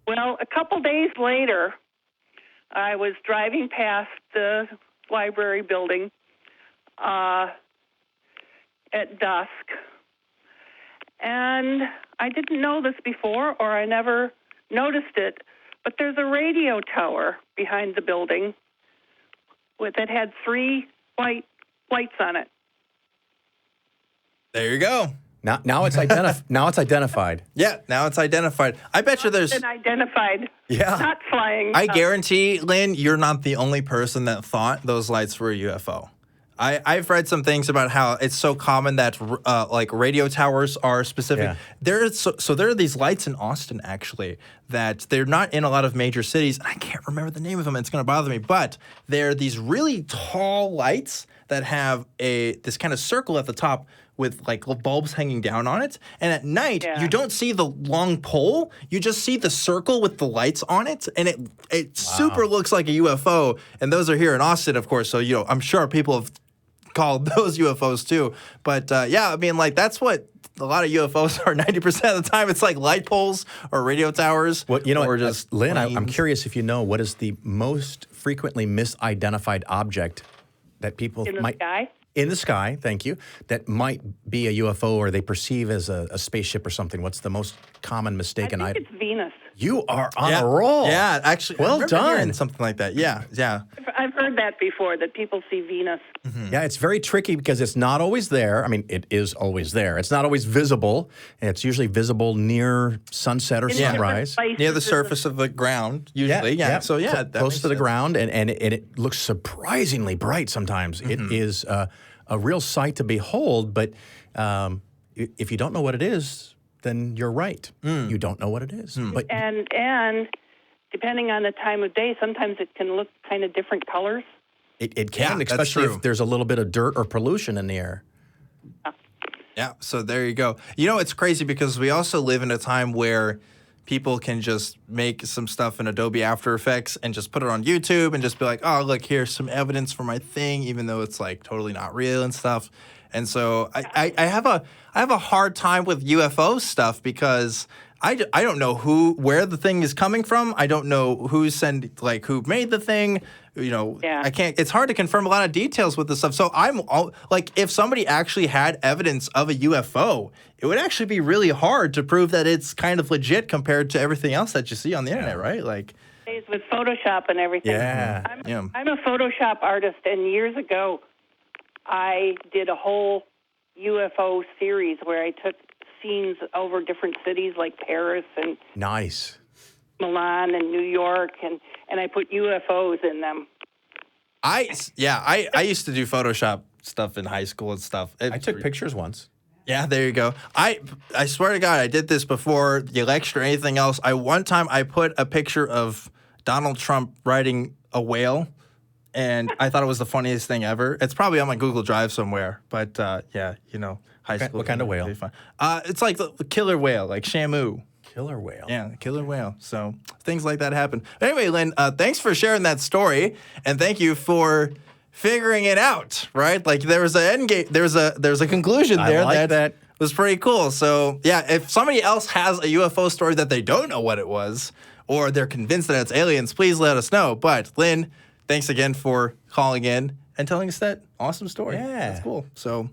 D: Well, a couple days later, I was driving past the library building at dusk, and I didn't know this before, or I never noticed it, but there's a radio tower behind the building that had 3 white lights on it.
A: There you go.
B: Now it's identified.
A: Yeah, now it's identified. I bet you there's...
D: It's been identified.
B: Yeah.
D: Not flying.
A: I guarantee, Lynn, you're not the only person that thought those lights were a UFO. I've read some things about how it's so common that like radio towers are specific.
B: Yeah.
A: There are these lights in Austin, actually, that they're not in a lot of major cities. And I can't remember the name of them. It's going to bother me. But they're these really tall lights that have this kind of circle at the top with like bulbs hanging down on it. And at night, you don't see the long pole. You just see the circle with the lights on it. And it super looks like a UFO. And those are here in Austin, of course. So, I'm sure people have called those UFOs too. But yeah, I mean, like that's what a lot of UFOs are 90% of the time. It's like light poles or radio towers.
B: Well,
A: or just
B: Lynn, I'm curious if you know what is the most frequently misidentified object that people might...
D: sky?
B: In the sky, thank you. That might be a UFO or they perceive as a spaceship or something. What's the most common mistaken
D: I
B: item?
D: think it's Venus.
B: You are on a roll.
A: Yeah, actually.
B: Well
A: I remember
B: done.
A: hearing something like that. Yeah.
D: I've heard that before, that people see Venus.
A: Mm-hmm.
B: Yeah, it's very tricky because it's not always there. I mean, it is always there. It's not always visible. And it's usually visible near sunset or sunrise.
A: Near the surface of the ground, usually. Yeah. So, yeah.
B: Close to the ground. And it looks surprisingly bright sometimes. Mm-hmm. It is a real sight to behold. But if you don't know what it is, then you're right. You don't know what it is. But
D: and depending on the time of day, sometimes it can look kind of different colors.
B: It can, especially if there's a little bit of dirt or pollution in the air.
A: Yeah, so there you go. It's crazy because we also live in a time where people can just make some stuff in Adobe After Effects and just put it on YouTube and just be like, oh, look, here's some evidence for my thing, even though it's like totally not real and stuff. And so I have a hard time with UFO stuff because I don't know where the thing is coming from. I don't know who made the thing. I can't. It's hard to confirm a lot of details with this stuff. So if somebody actually had evidence of a UFO, it would actually be really hard to prove that it's kind of legit compared to everything else that you see on the internet, right? Like
D: with Photoshop and everything.
B: Yeah.
D: I'm a Photoshop artist, and years ago, I did a whole UFO series where I took scenes over different cities like Paris and
B: nice.
D: Milan and New York, and I put UFOs in them.
A: I used to do Photoshop stuff in high school and stuff.
B: I took pictures once.
A: Yeah, there you go. I swear to God, I did this before the election or anything else. One time I put a picture of Donald Trump riding a whale, and I thought it was the funniest thing ever. It's probably on my Google Drive somewhere, but high school.
B: What kind of whale?
A: Fun. It's like the killer whale, like Shamu.
B: Killer whale.
A: Yeah, killer whale. So things like that happen. Anyway, Lynn, thanks for sharing that story, and thank you for figuring it out. Right, like there was an end game. There's a conclusion there.
B: I like that
A: was pretty cool. So yeah, if somebody else has a UFO story that they don't know what it was, or they're convinced that it's aliens, please let us know. But Lynn, thanks again for calling in and telling us that awesome story.
B: Yeah,
A: that's cool. So,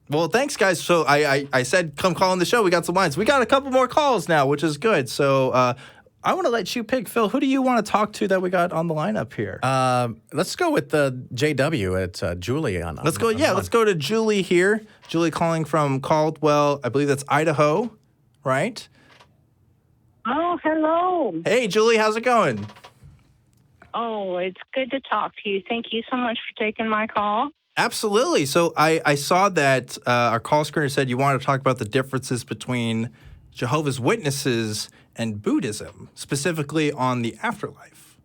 A: well, thanks, guys. So I said come call on the show. We got some lines. We got a couple more calls now, which is good. So I want to let you pick, Phil. Who do you want to talk to that we got on the lineup here?
B: Let's go with JW. It's Julie on.
A: Let's go. Let's go to Julie here. Julie calling from Caldwell. I believe that's Idaho, right?
E: Oh, hello.
A: Hey, Julie, how's it going?
E: Oh, it's good to talk to you. Thank you so much for taking my call.
A: Absolutely. So I saw that our call screener said you wanted to talk about the differences between Jehovah's Witnesses and Buddhism, specifically on the afterlife.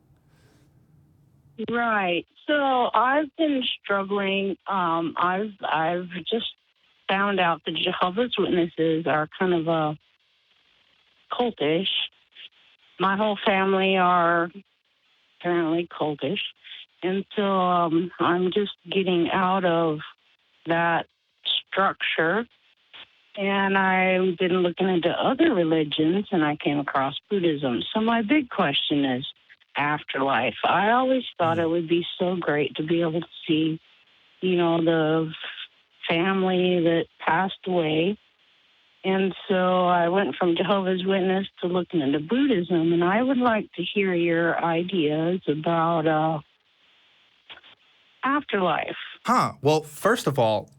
E: Right. So I've been struggling. I've just found out that Jehovah's Witnesses are kind of a cultish. My whole family are apparently cultish. And so I'm just getting out of that structure. And I've been looking into other religions, and I came across Buddhism. So my big question is afterlife. I always thought it would be so great to be able to see, the family that passed away. And so I went from Jehovah's Witness to looking into Buddhism, and I would like to hear your ideas about afterlife.
A: Well, first of all,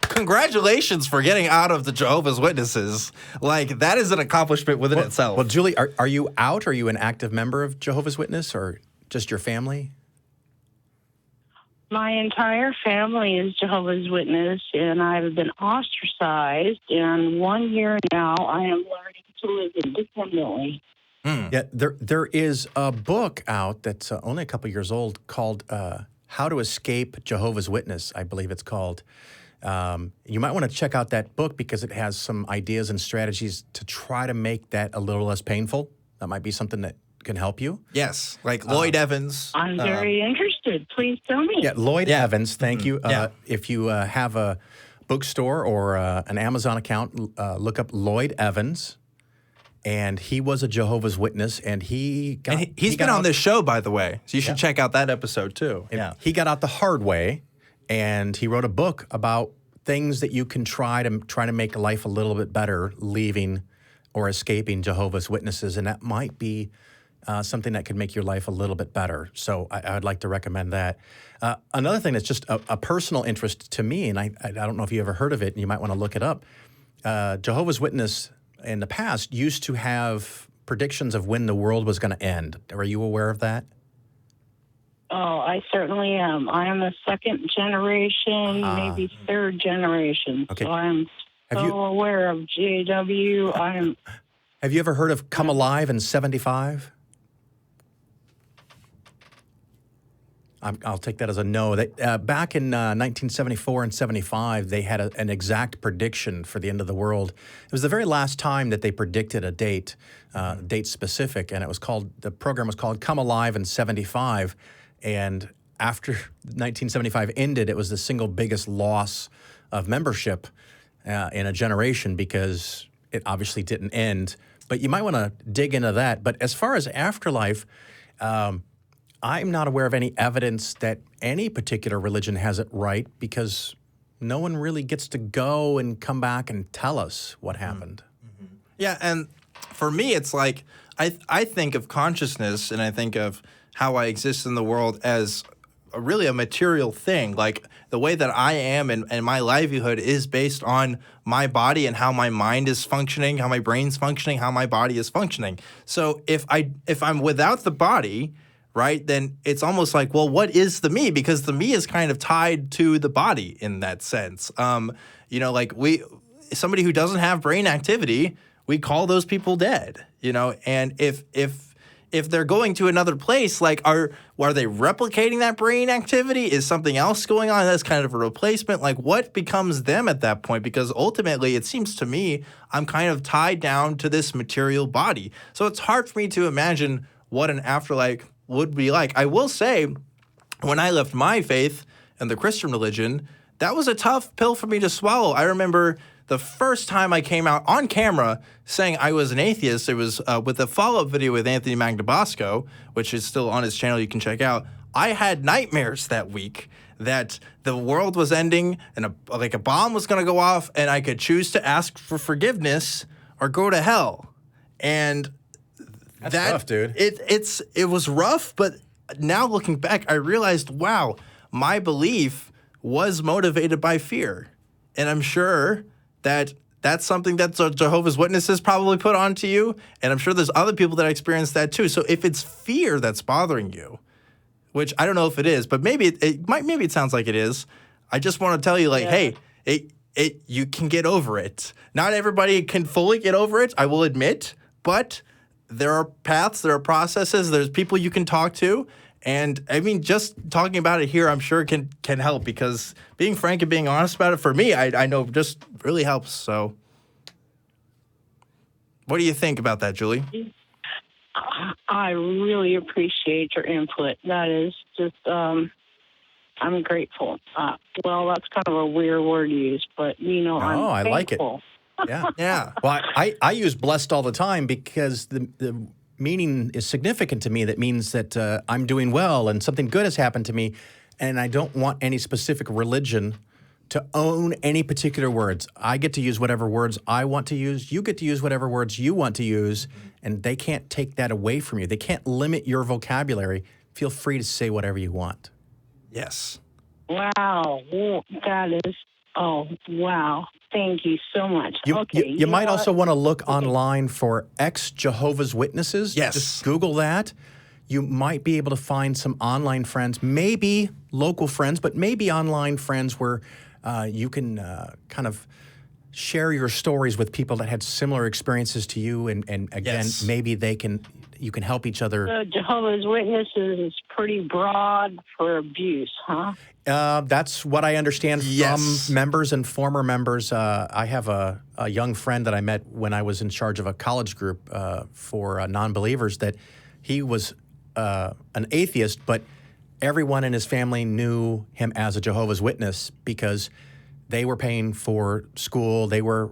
A: congratulations for getting out of the Jehovah's Witnesses. Like, that is an accomplishment within itself.
B: Well, Julie, are you out? Are you an active member of Jehovah's Witness, or just your family?
E: My entire family is Jehovah's Witness, and I've been ostracized. And 1 year now, I am learning to live independently.
B: Yeah, there is a book out that's only a couple years old called How to Escape Jehovah's Witness, I believe it's called. You might want to check out that book because it has some ideas and strategies to try to make that a little less painful. That might be something that can help you.
A: Yes, like Lloyd Evans.
E: I'm very interested. Please tell me.
B: Yeah, Lloyd Evans, thank you. If you have a bookstore or an Amazon account, look up Lloyd Evans. And he was a Jehovah's Witness, and he's
A: been on this show, by the way. So you should check out that episode, too.
B: And he got out the hard way, and he wrote a book about things that you can try to make life a little bit better, leaving or escaping Jehovah's Witnesses, and that might be something that could make your life a little bit better. So I would like to recommend that. Another thing that's just a personal interest to me, and I don't know if you ever heard of it, and you might want to look it up. Jehovah's Witness in the past used to have predictions of when the world was going to end. Are you aware of that?
E: Oh, I certainly am. I am a second generation, maybe third generation. Okay. So I'm aware of JW.
B: Have you ever heard of Come Alive in 75? I'll take that as a no. Back in 1974 and 75, they had an exact prediction for the end of the world. It was the very last time that they predicted a date specific, and the program was called Come Alive in 75. And after 1975 ended, it was the single biggest loss of membership in a generation because it obviously didn't end. But you might want to dig into that. But as far as afterlife, I'm not aware of any evidence that any particular religion has it right because no one really gets to go and come back and tell us what happened.
A: Mm-hmm. Yeah, and for me, it's like I think of consciousness and I think of how I exist in the world as really a material thing. Like the way that I am and my livelihood is based on my body and how my mind is functioning, how my brain's functioning, how my body is functioning. So if I'm without the body, right, then it's almost like, well, what is the me? Because the me is kind of tied to the body in that sense. Like somebody who doesn't have brain activity, we call those people dead, and if they're going to another place, like are they replicating that brain activity? Is something else going on that's kind of a replacement? Like what becomes them at that point? Because ultimately it seems to me I'm kind of tied down to this material body. So it's hard for me to imagine what an afterlife would be like. I will say, when I left my faith and the Christian religion, that was a tough pill for me to swallow. I remember the first time I came out on camera saying I was an atheist, it was with a follow-up video with Anthony Magnabosco, which is still on his channel, you can check out. I had nightmares that week that the world was ending and a bomb was going to go off and I could choose to ask for forgiveness or go to hell. And
B: that's tough, dude.
A: It was rough, but now looking back, I realized, wow, my belief was motivated by fear. And I'm sure that's something that Jehovah's Witnesses probably put onto you, and I'm sure there's other people that experience that too. So if it's fear that's bothering you, which I don't know if it is, but maybe it sounds like it is, I just want to tell you, hey, you can get over it. Not everybody can fully get over it, I will admit, but there are paths, there are processes, there's people you can talk to. And I mean, just talking about it here, I'm sure can help, because being frank and being honest about it, for me, I know just really helps. So what do you think about that, Julie?
E: I really appreciate your input. That is just, I'm grateful. Well, that's kind of a weird word to use, but, I'm thankful.
B: Like it. Yeah.
A: Yeah.
B: Well, I use blessed all the time because the meaning is significant to me. That means that I'm doing well and something good has happened to me, and I don't want any specific religion to own any particular words. I get to use whatever words I want to use. You get to use whatever words you want to use, and they can't take that away from you. They can't limit your vocabulary. Feel free to say whatever you want.
A: Yes.
E: Wow. That is, wow. Thank you so much.
B: You might also want to look online for ex-Jehovah's Witnesses.
A: Yes.
B: Just Google that. You might be able to find some online friends, maybe local friends, but maybe online friends where you can kind of share your stories with people that had similar experiences to you. And again,
A: yes,
B: maybe you can help each other.
E: So Jehovah's Witnesses is pretty broad for abuse, huh?
B: That's what I understand from members and former members. I have a young friend that I met when I was in charge of a college group for non-believers, that he was an atheist, but everyone in his family knew him as a Jehovah's Witness because they were paying for school. They were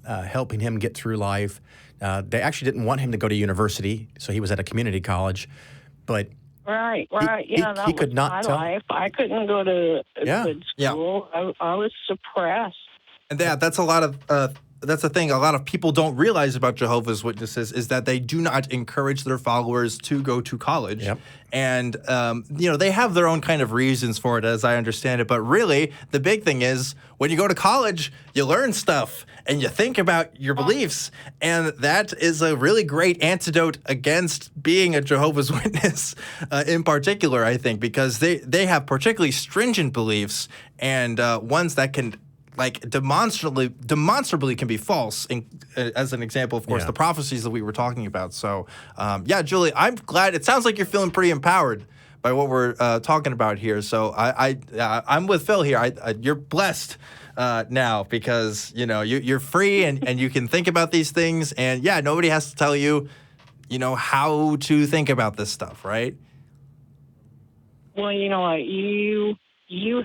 B: helping him get through life. They actually didn't want him to go to university, so he was at a community college, but
E: Right.
B: He could not tell.
E: Life. I couldn't go to a good school. Yeah. I was suppressed.
A: And that's a lot of that's the thing a lot of people don't realize about Jehovah's Witnesses is that they do not encourage their followers to go to college.
B: Yep.
A: And they have their own kind of reasons for it, as I understand it. But really, the big thing is when you go to college, you learn stuff and you think about your beliefs. And that is a really great antidote against being a Jehovah's Witness in particular, I think, because they have particularly stringent beliefs and ones that can demonstrably can be false. As an example, of course, the prophecies that we were talking about. So, Julie, I'm glad. It sounds like you're feeling pretty empowered by what we're talking about here. So I'm with Phil here. You're blessed now because you're free and you can think about these things. And nobody has to tell you, how to think about this stuff, right?
E: Well, you know what, you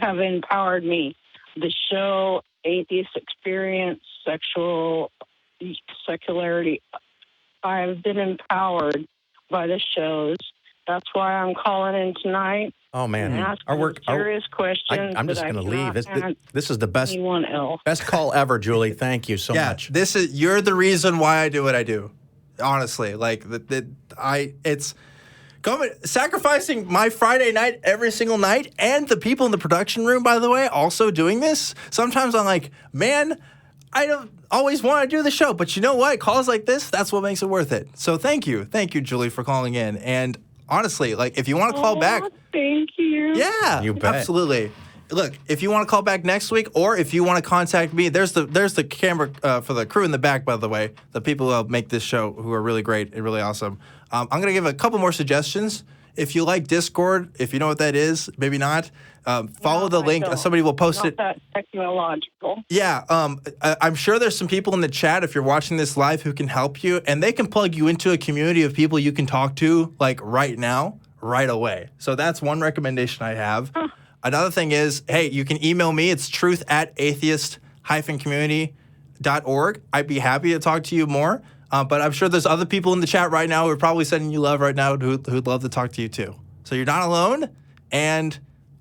E: have empowered me. The show, Atheist Experience, Secularity, I've been empowered by the shows. That's why I'm calling in tonight.
B: Oh, man.
E: Serious questions.
B: I'm just going to leave. This is the best
E: best
B: call ever, Julie. Thank you so much.
A: You're the reason why I do what I do. Honestly, sacrificing my Friday night every single night, and the people in the production room, by the way, also doing this. Sometimes I'm like, man, I don't always want to do the show, but you know what? Calls like this, that's what makes it worth it. So thank you, Julie, for calling in. And Honestly, like if you want to call back.
E: Thank you.
A: Yeah,
B: You bet.
A: absolutely. Look, if you want to call back next week, or if you want to contact me, there's the camera for the crew in the back, by the way, the people who make this show, who are really great and really awesome. I'm gonna give a couple more suggestions. If you like Discord, if you know what that is, maybe not. Follow the link. Somebody will post
E: Not
A: it.
E: that technological.
A: Yeah, I'm sure there's some people in the chat, if you're watching this live, who can help you, and they can plug you into a community of people you can talk to, like right now, right away. So that's one recommendation I have. Another thing is, hey, you can email me. It's truth@atheist-community.org. I'd be happy to talk to you more. But I'm sure there's other people in the chat right now who are probably sending you love right now who'd love to talk to you too. So you're not alone, and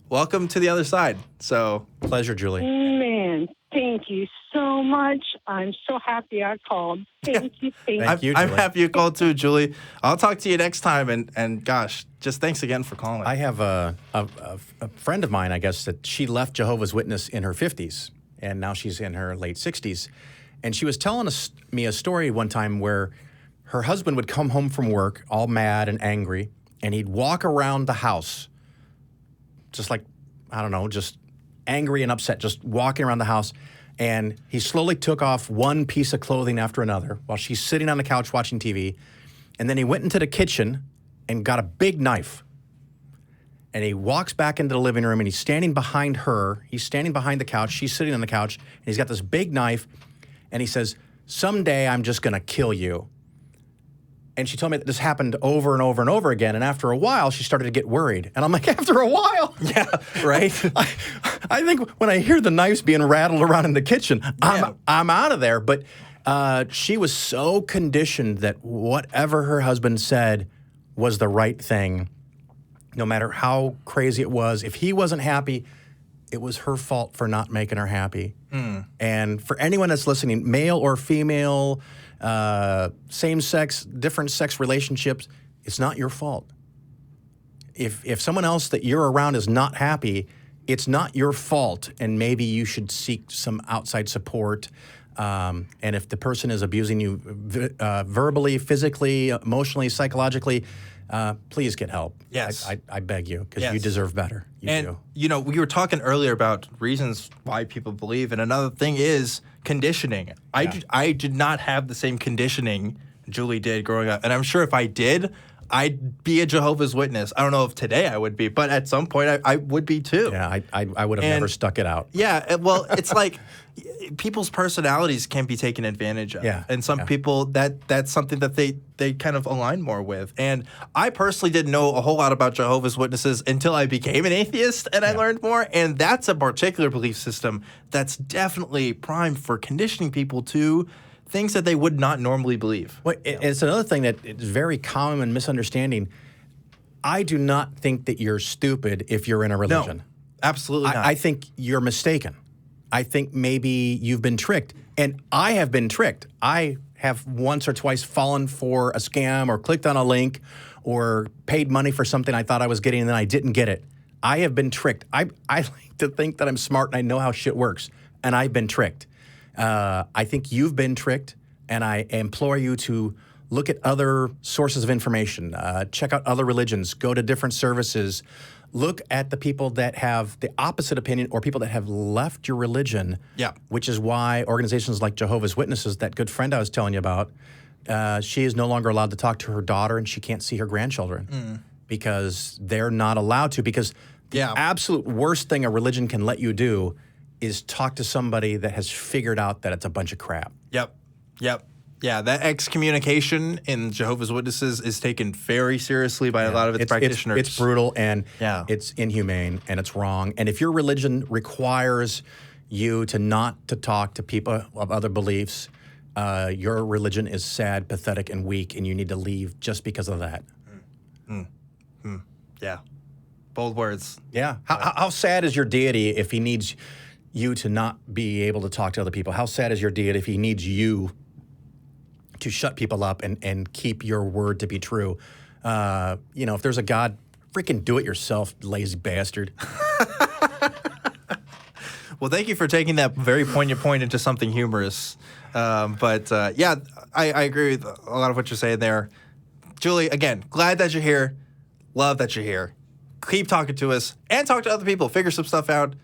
A: welcome to the other side. So
B: Pleasure, Julie.
E: Man, thank you so much. I'm so happy I called. Thank you.
B: Thank you,
A: I'm
B: Julie.
A: happy you called too, Julie. I'll talk to you next time, and gosh, just thanks again for calling.
B: I have a friend of mine, I guess, that she left Jehovah's Witness in her 50s, and now she's in her late 60s. And she was telling me a story one time where her husband would come home from work all mad and angry, and he'd walk around the house just like, I don't know, just angry and upset, just walking around the house. And he slowly took off one piece of clothing after another while she's sitting on the couch watching TV. And then he went into the kitchen and got a big knife. And he walks back into the living room, and he's standing behind her. He's standing behind the couch. She's sitting on the couch, and he's got this big knife. And he says, "Someday I'm just going to kill you." And she told me that this happened over and over and over again. And after a while, she started to get worried. And I'm like, after a while?
A: Yeah, right?
B: I think when I hear the knives being rattled around in the kitchen, I'm out of there. But she was so conditioned that whatever her husband said was the right thing, no matter how crazy it was. If he wasn't happy, it was her fault for not making her happy. And for anyone that's listening, male or female, same sex, different sex relationships, it's not your fault. If someone else that you're around is not happy, it's not your fault, and maybe you should seek some outside support. And if the person is abusing you verbally, physically, emotionally, psychologically, please get help.
A: Yes.
B: I beg you, because
A: Yes.
B: you deserve better. You
A: And,
B: do.
A: you know, we were talking earlier about reasons why people believe, and another thing is conditioning. I did not have the same conditioning Julie did growing up, and I'm sure if I did, I'd be a Jehovah's Witness. I don't know if today I would be, but at some point I would be too.
B: Yeah, I would have never stuck it out.
A: Yeah, well, it's like people's personalities can be taken advantage of.
B: Yeah,
A: And some
B: yeah.
A: people, that's something that they kind of align more with. And I personally didn't know a whole lot about Jehovah's Witnesses until I became an atheist and I learned more. And that's a particular belief system that's definitely primed for conditioning people to things that they would not normally believe.
B: Well, it's another thing that is very common and misunderstanding. I do not think that you're stupid if you're in a religion.
A: No, absolutely not.
B: I think you're mistaken. I think maybe you've been tricked. And I have been tricked. I have once or twice fallen for a scam or clicked on a link or paid money for something I thought I was getting and then I didn't get it. I have been tricked. I like to think that I'm smart and I know how shit works. And I've been tricked. I think you've been tricked, and I implore you to look at other sources of information, check out other religions, go to different services, look at the people that have the opposite opinion or people that have left your religion, which is why organizations like Jehovah's Witnesses, that good friend I was telling you about, she is no longer allowed to talk to her daughter and she can't see her grandchildren because they're not allowed to, because the absolute worst thing a religion can let you do is talk to somebody that has figured out that it's a bunch of crap.
A: Yep. Yeah, that excommunication in Jehovah's Witnesses is taken very seriously by a lot of its practitioners.
B: It's brutal, and it's inhumane, and it's wrong. And if your religion requires you to not to talk to people of other beliefs, your religion is sad, pathetic, and weak, and you need to leave just because of that.
A: Yeah. Bold words.
B: Yeah. How sad is your deity if he needs you to not be able to talk to other people? How sad is your deity if he needs you to shut people up and keep your word to be true? If there's a God, freaking do it yourself, lazy bastard.
A: Well, thank you for taking that very poignant point into something humorous. I agree with a lot of what you're saying there. Julie, again, glad that you're here. love that you're here. Keep talking to us and talk to other people. Figure some stuff out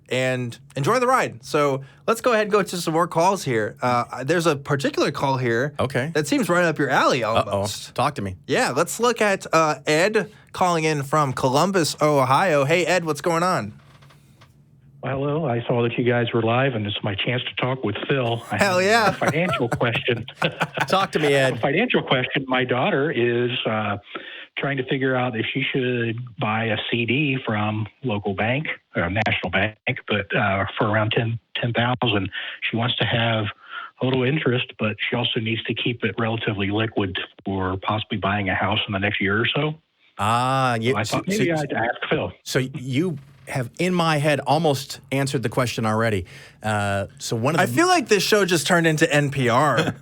A: and enjoy the ride. So let's go ahead and go to some more calls here. There's a particular call here.
B: Okay.
A: That seems right up your alley almost.
B: Uh-oh. Talk to me.
A: Yeah, let's look at Ed calling in from Columbus, Ohio. Hey, Ed, what's going on?
F: Hello, I saw that you guys were live, and it's my chance to talk with Phil.
A: Hell yeah.
F: A financial question.
B: Talk to me, Ed.
F: A financial question. My daughter is trying to figure out if she should buy a CD from local bank, or national bank, but for around $10,000. She wants to have a little interest, but she also needs to keep it relatively liquid for possibly buying a house in the next year or so.
B: I
F: thought maybe I'd ask Phil.
B: So you have, in my head, almost answered the question already. So one of the,
A: I feel like this show just turned into NPR.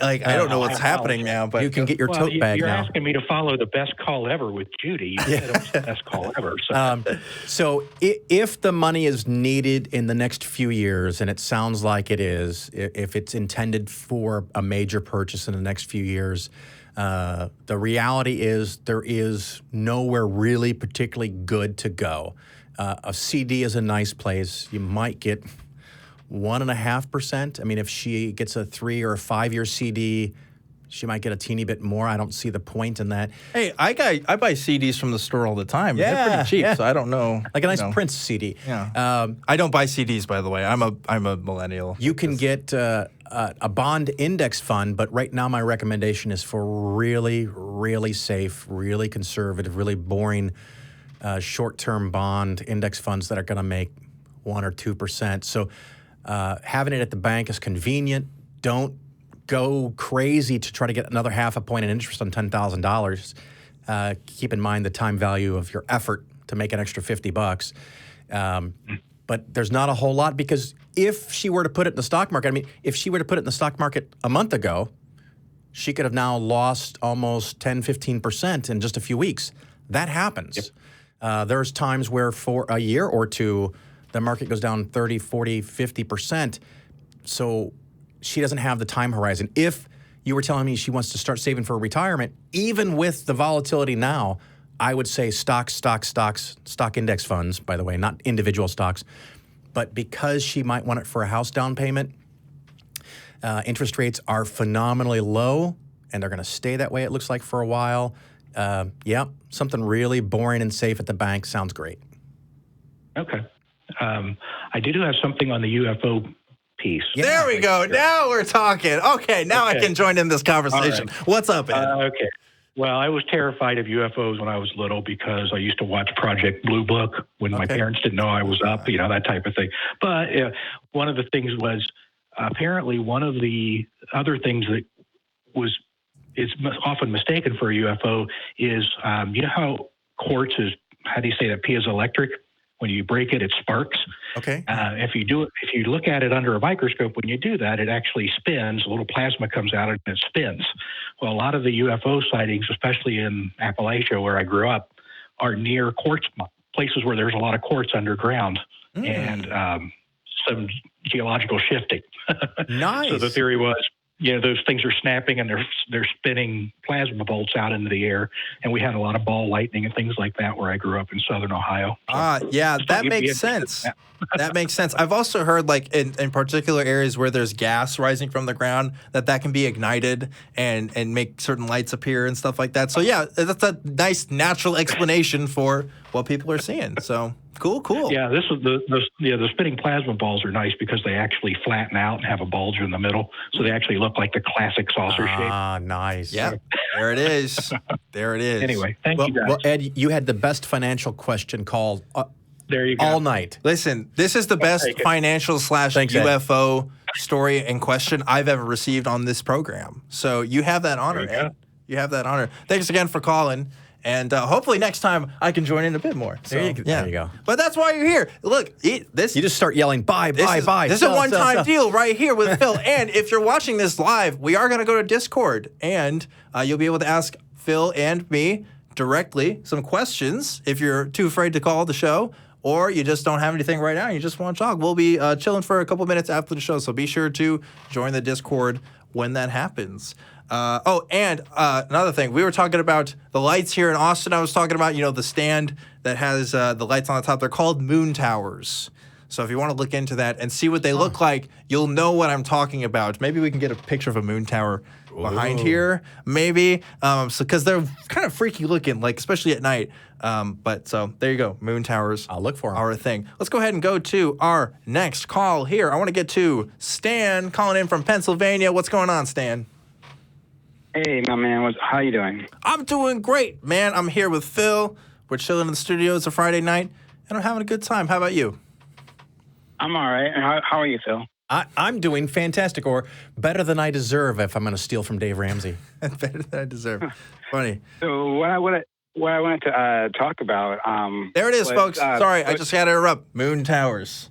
A: I don't know what's happening now, but
B: you can get your tote bag
F: you're
B: now.
F: asking me to follow the best call ever with Judy. You said it was the best call ever. So.
B: So if the money is needed in the next few years, and it sounds like it is, if it's intended for a major purchase in the next few years, the reality is there is nowhere really particularly good to go. A CD is a nice place. You might get 1.5%. I mean, if she gets a 3 or a 5 year CD, she might get a teeny bit more. I don't see the point in that.
A: hey, I buy CDs from the store all the time. They're
B: Yeah,
A: pretty cheap,
B: yeah.
A: so I don't know.
B: Like a nice
A: you know.
B: Prince CD.
A: Yeah. I don't buy CDs, by the way. I'm a millennial.
B: You can get a bond index fund, but right now my recommendation is for really, really safe, really conservative, really boring short-term bond index funds that are going to make 1 or 2%. So having it at the bank is convenient. Don't go crazy to try to get another 0.5 point in interest on $10,000. Keep in mind the time value of your effort to make an extra $50. But there's not a whole lot, because if she were to put it in the stock market, I mean, if she were to put it in the stock market a month ago, she could have now lost almost 10, 15% in just a few weeks. That happens.
F: Yep.
B: There's times where for a year or two, the market goes down 30, 40, 50%. So she doesn't have the time horizon. If you were telling me she wants to start saving for retirement, even with the volatility now, I would say stock index funds, by the way, not individual stocks. But because she might want it for a house down payment, interest rates are phenomenally low, and they're going to stay that way, it looks like, for a while. Something really boring and safe at the bank sounds great.
F: Okay. I do have something on the UFO piece.
B: Yeah.
A: There we go. Now we're talking. Okay, now I can join in this conversation.
F: All right.
A: What's up, Ed?
F: Okay. Well, I was terrified of UFOs when I was little because I used to watch Project Blue Book when my parents didn't know I was up, that type of thing. But one of the things was apparently one of the other things that is often mistaken for a UFO is, you know how quartz is, how do you say that, piezoelectric? When you break it, it sparks.
B: Okay.
F: If you look at it under a microscope, when you do that, it actually spins. A little plasma comes out and it spins. Well, a lot of the UFO sightings, especially in Appalachia, where I grew up, are near quartz places where there's a lot of quartz underground and some geological shifting.
B: Nice.
F: So the theory was, those things are snapping and they're spinning plasma bolts out into the air. And we had a lot of ball lightning and things like that where I grew up in Southern Ohio.
A: Yeah, that makes sense. That makes sense. I've also heard, like, in particular areas where there's gas rising from the ground, that can be ignited and make certain lights appear and stuff like that. So, yeah, that's a nice natural explanation for what people are seeing. So, cool.
F: Yeah, this is the spinning plasma balls are nice because they actually flatten out and have a bulge in the middle. So they actually look like the classic saucer shape.
B: Ah, nice.
A: Yeah, there it is. There it is.
F: Anyway, thank you guys.
B: Well, Ed, you had the best financial question call
F: There you go.
B: all night.
A: Listen, this is the best financial /
B: Thanks, Ed.
A: UFO story and question I've ever received on this program. So you have that honor,
F: There you go.
A: Ed. You have that honor. Thanks again for calling. And hopefully next time I can join in a bit more. So,
B: There you go.
A: But that's why you're here. Look, this
B: You just start yelling, buy.
A: This is a
B: sell,
A: one-time
B: sell.
A: deal right here with Phil. And if you're watching this live, we are going to go to Discord, and you'll be able to ask Phil and me directly some questions if you're too afraid to call the show, or you just don't have anything right now and you just want to talk. We'll be chilling for a couple minutes after the show, so be sure to join the Discord when that happens. And another thing, we were talking about the lights here in Austin. I was talking about, the stand that has the lights on the top. They're called moon towers. So if you want to look into that and see what they look like, you'll know what I'm talking about. Maybe we can get a picture of a moon tower behind here, maybe. Because they're kind of freaky looking, like especially at night. But so there you go. Moon towers.
B: I'll look for them.
A: Are a thing. Let's go ahead and go to our next call here. I want to get to Stan calling in from Pennsylvania. What's going on, Stan?
G: Hey, my man. How you doing?
A: I'm doing great, man. I'm here with Phil. We're chilling in the studio. It's a Friday night, and I'm having a good time. How about you?
G: I'm all right. And how are you, Phil?
B: I'm doing fantastic, or better than I deserve if I'm going to steal from Dave Ramsey.
A: Better than I deserve. Funny.
G: So what I wanted to talk about.
A: There it is, folks. Sorry, I just had to interrupt. Moon towers.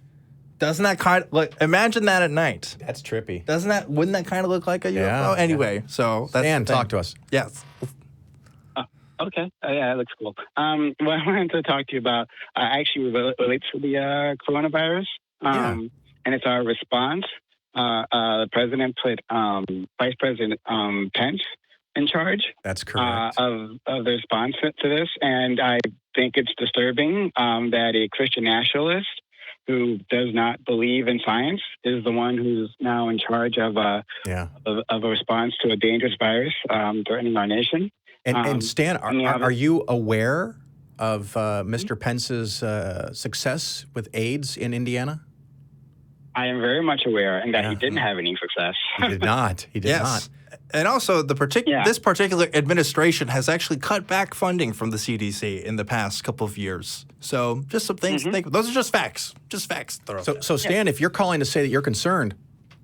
A: Doesn't that look? Imagine that at night.
B: That's trippy.
A: Wouldn't that kind of look like a UFO?
B: Yeah.
A: Anyway, so that's
B: Dan, talk to us.
A: Yes.
G: Okay. Yeah, that looks cool. What I wanted to talk to you about actually relates to the coronavirus. And it's our response. The president put Vice President Pence in charge.
B: That's correct.
G: Of the response to this. And I think it's disturbing that a Christian nationalist who does not believe in science is the one who's now in charge of a response to a dangerous virus threatening our nation.
B: And Stan, are you aware of Mr. Pence's success with AIDS in Indiana?
G: I am very much aware, and that he didn't have any success.
B: He did not. He did not.
A: And also, this particular administration has actually cut back funding from the CDC in the past couple of years. So just some things to think of. Those are just facts. Just facts.
B: So Stan, if you're calling to say that you're concerned,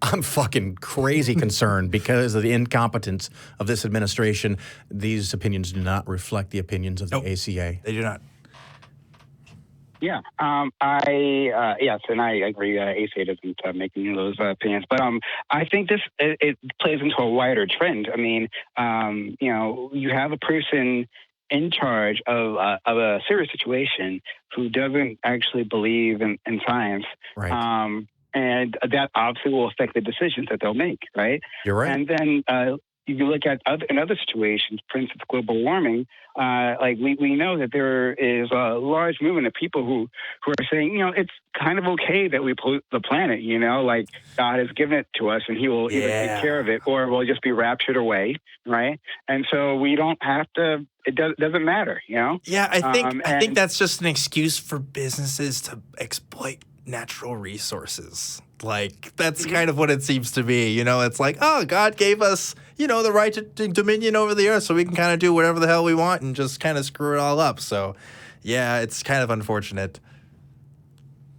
B: I'm fucking crazy concerned because of the incompetence of this administration. These opinions do not reflect the opinions of the ACA.
A: They do not.
G: Yeah, and I agree. ACA doesn't make any of those opinions, but I think it plays into a wider trend. I mean, you have a person in charge of a serious situation who doesn't actually believe in science,
B: right?
G: And that obviously will affect the decisions that they'll make, right?
B: You're right.
G: And then if you look at in other situations, for instance, global warming, we know that there is a large movement of people who are saying, it's kind of okay that we pollute the planet, like God has given it to us and he will either take care of it or we'll just be raptured away, right? And so we don't have to, it doesn't matter, Yeah,
A: I think that's just an excuse for businesses to exploit natural resources. Like, that's kind of what it seems to be. It's like, oh, God gave us, the right to dominion over the earth so we can kind of do whatever the hell we want and just kind of screw it all up. So, yeah, it's kind of unfortunate.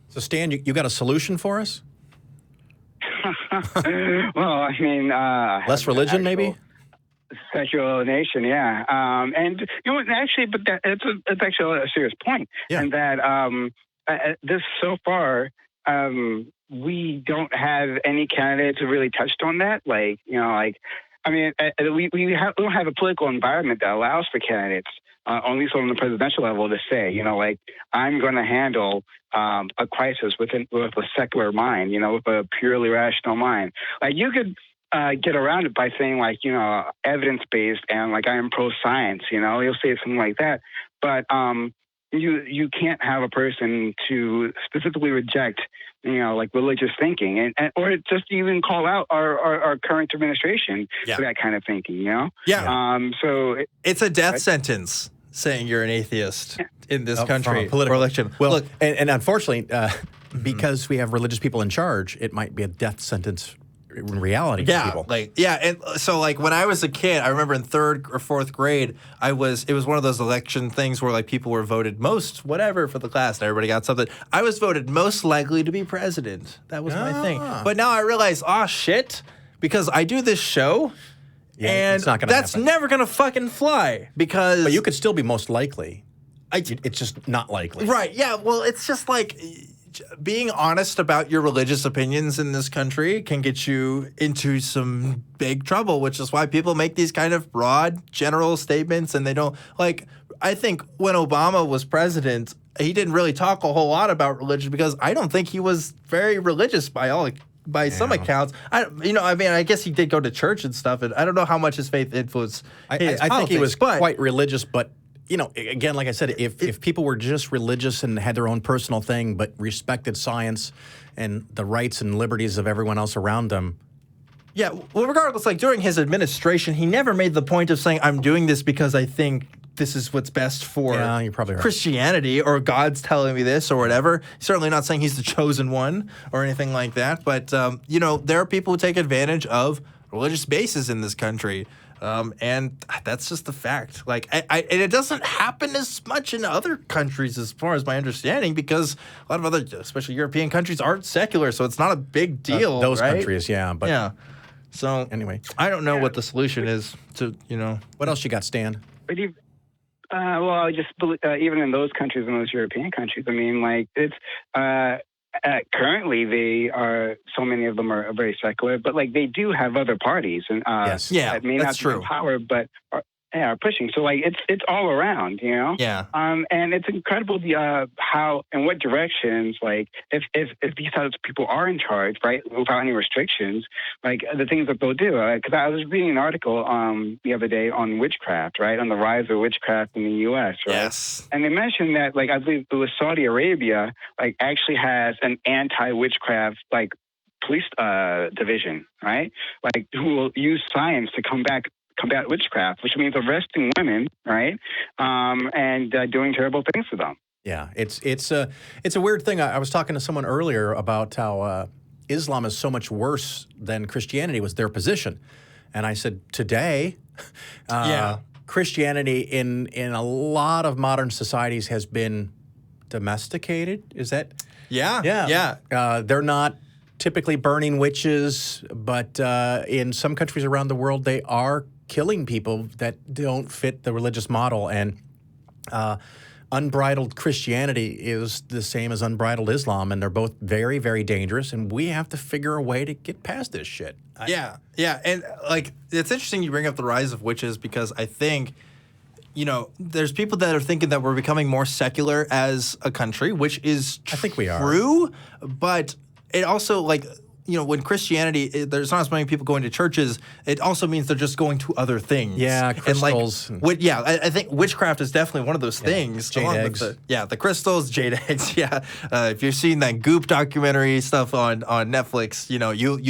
B: So, Stan, you got a solution for us?
G: Well, I mean...
B: less religion, maybe?
G: Sexual nation, yeah. And, actually, but it's actually a serious point. Yeah. And that this so far... we don't have any candidates who really touched on that. We don't have a political environment that allows for candidates, at least on the presidential level, to say, I'm going to handle a crisis with a secular mind, with a purely rational mind. You could get around it by saying, evidence-based and I am pro-science, you'll say something like that. But you can't have a person to specifically reject, religious thinking, and or just even call out our current administration for that kind of thinking,
A: Yeah.
G: So
A: it's a death sentence saying you're an atheist in this country.
B: Political
A: election.
B: Well, look, and unfortunately, because we have religious people in charge, it might be a death sentence in reality for people.
A: And so when I was a kid, I remember in 3rd or 4th grade, it was one of those election things where people were voted most whatever for the class and everybody got something. I was voted most likely to be president. That was my thing. But now I realize, shit, because I do this show and that's never going to fucking fly because...
B: But you could still be most likely. It's just not likely.
A: Right, yeah. Well, it's just being honest about your religious opinions in this country can get you into some big trouble, which is why people make these kind of broad, general statements, and they don't I think when Obama was president, he didn't really talk a whole lot about religion because I don't think he was very religious by all by some accounts. I guess he did go to church and stuff, and I don't know how much his faith influenced his
B: I think he was
A: politics,
B: quite religious, but again, like I said, if people were just religious and had their own personal thing, but respected science and the rights and liberties of everyone else around them.
A: Yeah, well, regardless, like during his administration, he never made the point of saying, I'm doing this because I think this is what's best for
B: you're probably right.
A: Christianity, or God's telling me this or whatever. He's certainly not saying he's the chosen one or anything like that. But, there are people who take advantage of religious bases in this country. And that's just the fact. Like, and it doesn't happen as much in other countries, as far as my understanding, because a lot of other, especially European countries, aren't secular, so it's not a big deal.
B: Those
A: right?
B: countries, yeah. But
A: yeah. So
B: anyway,
A: I don't know what the solution is to,
B: What else you got, Stan?
G: But even in those countries, in those European countries, I mean, like it's currently they are, so many of them are very secular, but like they do have other parties and that may not be in power, but are pushing. So like it's all around,
A: Yeah.
G: And it's incredible how and what directions, like if these types of people are in charge, right, without any restrictions, like the things that they'll do. Because I was reading an article the other day on witchcraft, right, on the rise of witchcraft in the U.S. Right?
A: Yes.
G: And they mentioned that, like, I believe it was Saudi Arabia, like, actually has an anti-witchcraft, like, police division, right? Like, who will use science to combat witchcraft, which means arresting women, right, and doing terrible things to them.
B: Yeah, it's a weird thing. I was talking to someone earlier about how Islam is so much worse than Christianity was their position, and I said today, Christianity in a lot of modern societies has been domesticated. Is that?
A: Yeah.
B: They're not typically burning witches, but in some countries around the world, they are killing people that don't fit the religious model. And unbridled Christianity is the same as unbridled Islam, and they're both very, very dangerous, and we have to figure a way to get past this shit.
A: Yeah. And, like, it's interesting you bring up the rise of witches, because I think, there's people that are thinking that we're becoming more secular as a country, which is
B: I think we are.
A: True, but it also, like, when Christianity, there's not as many people going to churches, it also means they're just going to other things.
B: Yeah, crystals.
A: And like, I think witchcraft is definitely one of those things.
B: Jade eggs.
A: The crystals, jade eggs, yeah. If you've seen that Goop documentary stuff on Netflix, you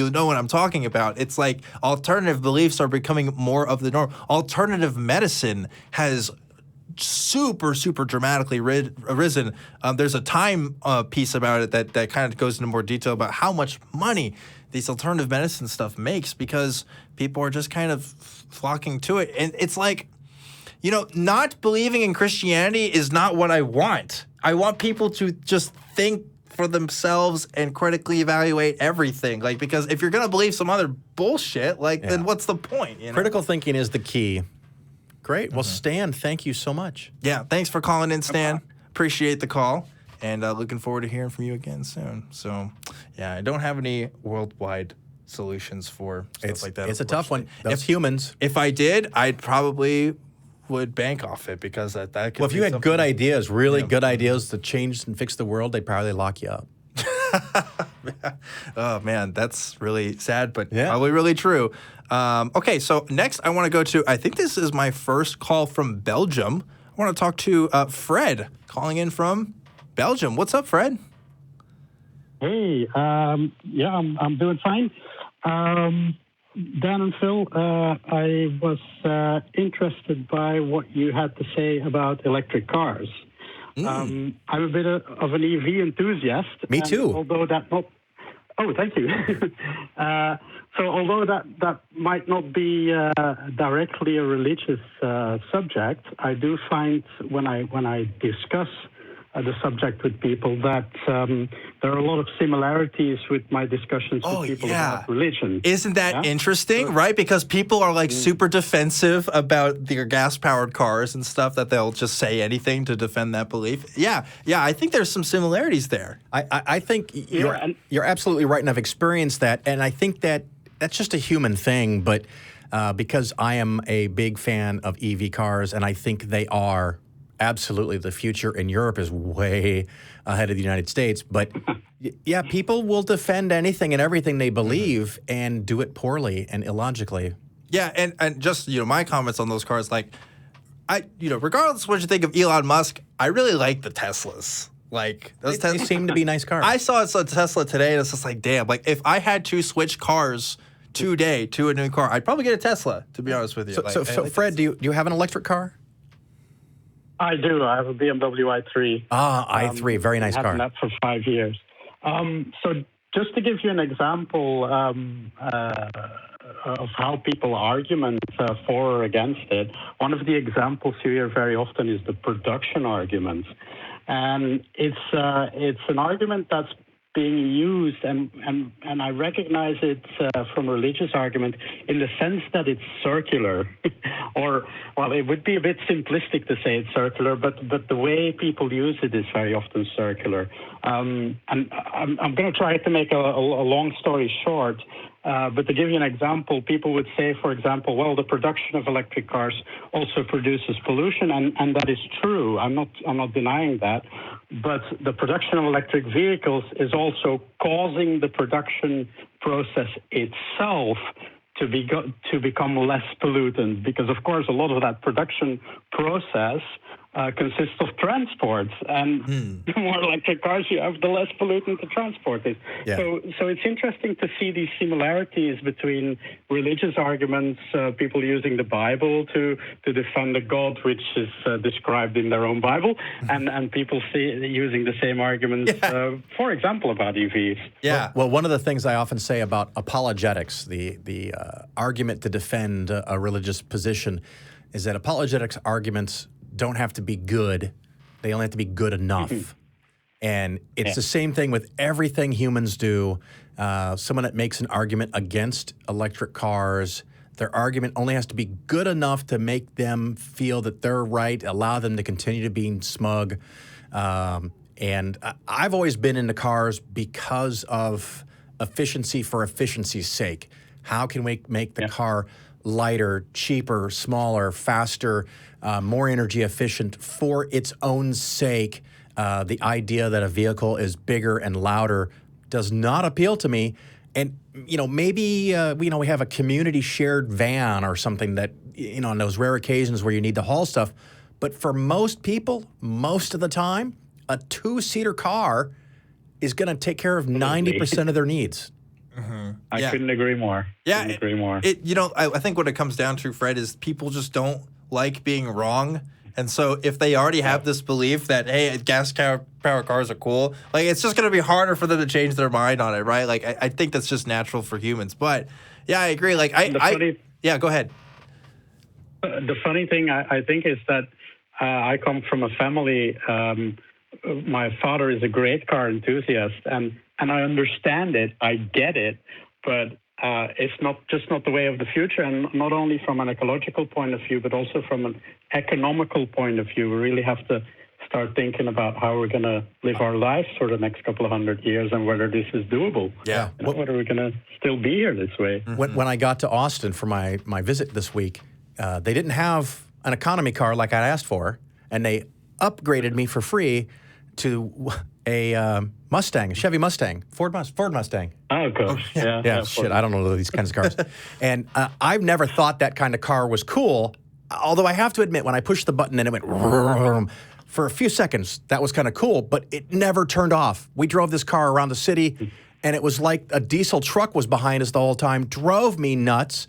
A: know what I'm talking about. It's like alternative beliefs are becoming more of the norm. Alternative medicine has super dramatically risen. There's a Time piece about it that kind of goes into more detail about how much money these alternative medicine stuff makes, because people are just kind of flocking to it. And it's like, not believing in Christianity is not what I want. I want people to just think for themselves and critically evaluate everything. Like, because if you're going to believe some other bullshit, then what's the point?
B: Critical thinking is the key. Great. Well, Stan, thank you so much.
A: Yeah, thanks for calling in, Stan. Appreciate the call, and looking forward to hearing from you again soon. So, yeah, I don't have any worldwide solutions for stuff like that.
B: It's a tough one. Those humans.
A: If I did, I'd probably would bank off it, because that could.
B: Well, if you had good ideas, really good ideas to change and fix the world, they'd probably lock you up.
A: Oh, man, that's really sad, but probably really true. Okay, so next I want to go to, I think this is my first call from Belgium. I want to talk to Fred, calling in from Belgium. What's up, Fred?
H: Hey, I'm doing fine. Dan and Phil, I was interested by what you had to say about electric cars. I'm a bit of an EV enthusiast.
B: Me too.
H: Although that not... Oh, thank you. So although that might not be directly a religious subject, I do find when I discuss the subject with people that there are a lot of similarities with my discussions with people about religion.
A: Isn't that interesting, right? Because people are like super defensive about their gas-powered cars and stuff, that they'll just say anything to defend that belief. Yeah, I think there's some similarities there.
B: I think you're absolutely right, and I've experienced that, and I think that's just a human thing, but because I am a big fan of EV cars, and I think they are absolutely the future in Europe is way ahead of the United States. But yeah, people will defend anything and everything they believe and do it poorly and illogically.
A: Yeah, and just, my comments on those cars, like, regardless of what you think of Elon Musk, I really like the Teslas. Like, those
B: They seem to be nice cars.
A: I saw a Tesla today, and it's just like, damn. Like, if I had to switch cars today to a new car, I'd probably get a Tesla, to be honest with you.
B: So Fred, do you have an electric car?
H: I do. I have a BMW i3.
B: i3, very nice
H: I've
B: car.
H: had that for 5 years. So just to give you an example of how people argument for or against it, one of the examples you hear very often is the production argument. And it's an argument that's being used, and I recognize it from religious argument in the sense that it's circular, or it would be a bit simplistic to say it's circular, but the way people use it is very often circular. And I'm going to try to make a long story short. But to give you an example, people would say, for example, well, the production of electric cars also produces pollution, and that is true. I'm not denying that. But the production of electric vehicles is also causing the production process itself to become less pollutant, because, of course, a lot of that production process consists of transport, and the more electric cars you have, the less pollutant the transport is.
B: Yeah.
H: So it's interesting to see these similarities between religious arguments, people using the Bible to defend a God which is described in their own Bible, and people using the same arguments, for example, about EVs.
A: Yeah.
B: Well, one of the things I often say about apologetics, the argument to defend a religious position, is that apologetics arguments don't have to be good. They only have to be good enough. And it's the same thing with everything humans do. Someone that makes an argument against electric cars, their argument only has to be good enough to make them feel that they're right, allow them to continue to be smug. And I've always been into cars because of efficiency for efficiency's sake. How can we make the car lighter, cheaper, smaller, faster, more energy efficient for its own sake? The idea that a vehicle is bigger and louder does not appeal to me. And, maybe, we have a community shared van or something that, on those rare occasions where you need to haul stuff. But for most people, most of the time, a two-seater car is going to take care of 90% of their needs.
H: I couldn't agree more.
A: Yeah.
H: Couldn't agree more.
A: I think what it comes down to, Fred, is people just don't like being wrong. And so if they already have this belief that, hey, gas-powered cars are cool, like, it's just going to be harder for them to change their mind on it, right? Like, I think that's just natural for humans. But, yeah, I agree. Like, go ahead.
H: The funny thing, I think, is that I come from a family. My father is a great car enthusiast, and I understand it. I get it, but it's not the way of the future, and not only from an ecological point of view, but also from an economical point of view. We really have to start thinking about how we're going to live our lives for the next couple of 100 years and whether this is doable.
A: Yeah.
H: Whether we're going to still be here this way.
B: When I got to Austin for my visit this week, they didn't have an economy car like I asked for, and they upgraded me for free to a Mustang, a Chevy Mustang, Ford Mustang.
H: Oh, gosh.
B: Yeah, shit, I don't know these kinds of cars. And I've never thought that kind of car was cool, although I have to admit, when I pushed the button and it went vroom, for a few seconds, that was kind of cool, but it never turned off. We drove this car around the city, and it was like a diesel truck was behind us the whole time, drove me nuts.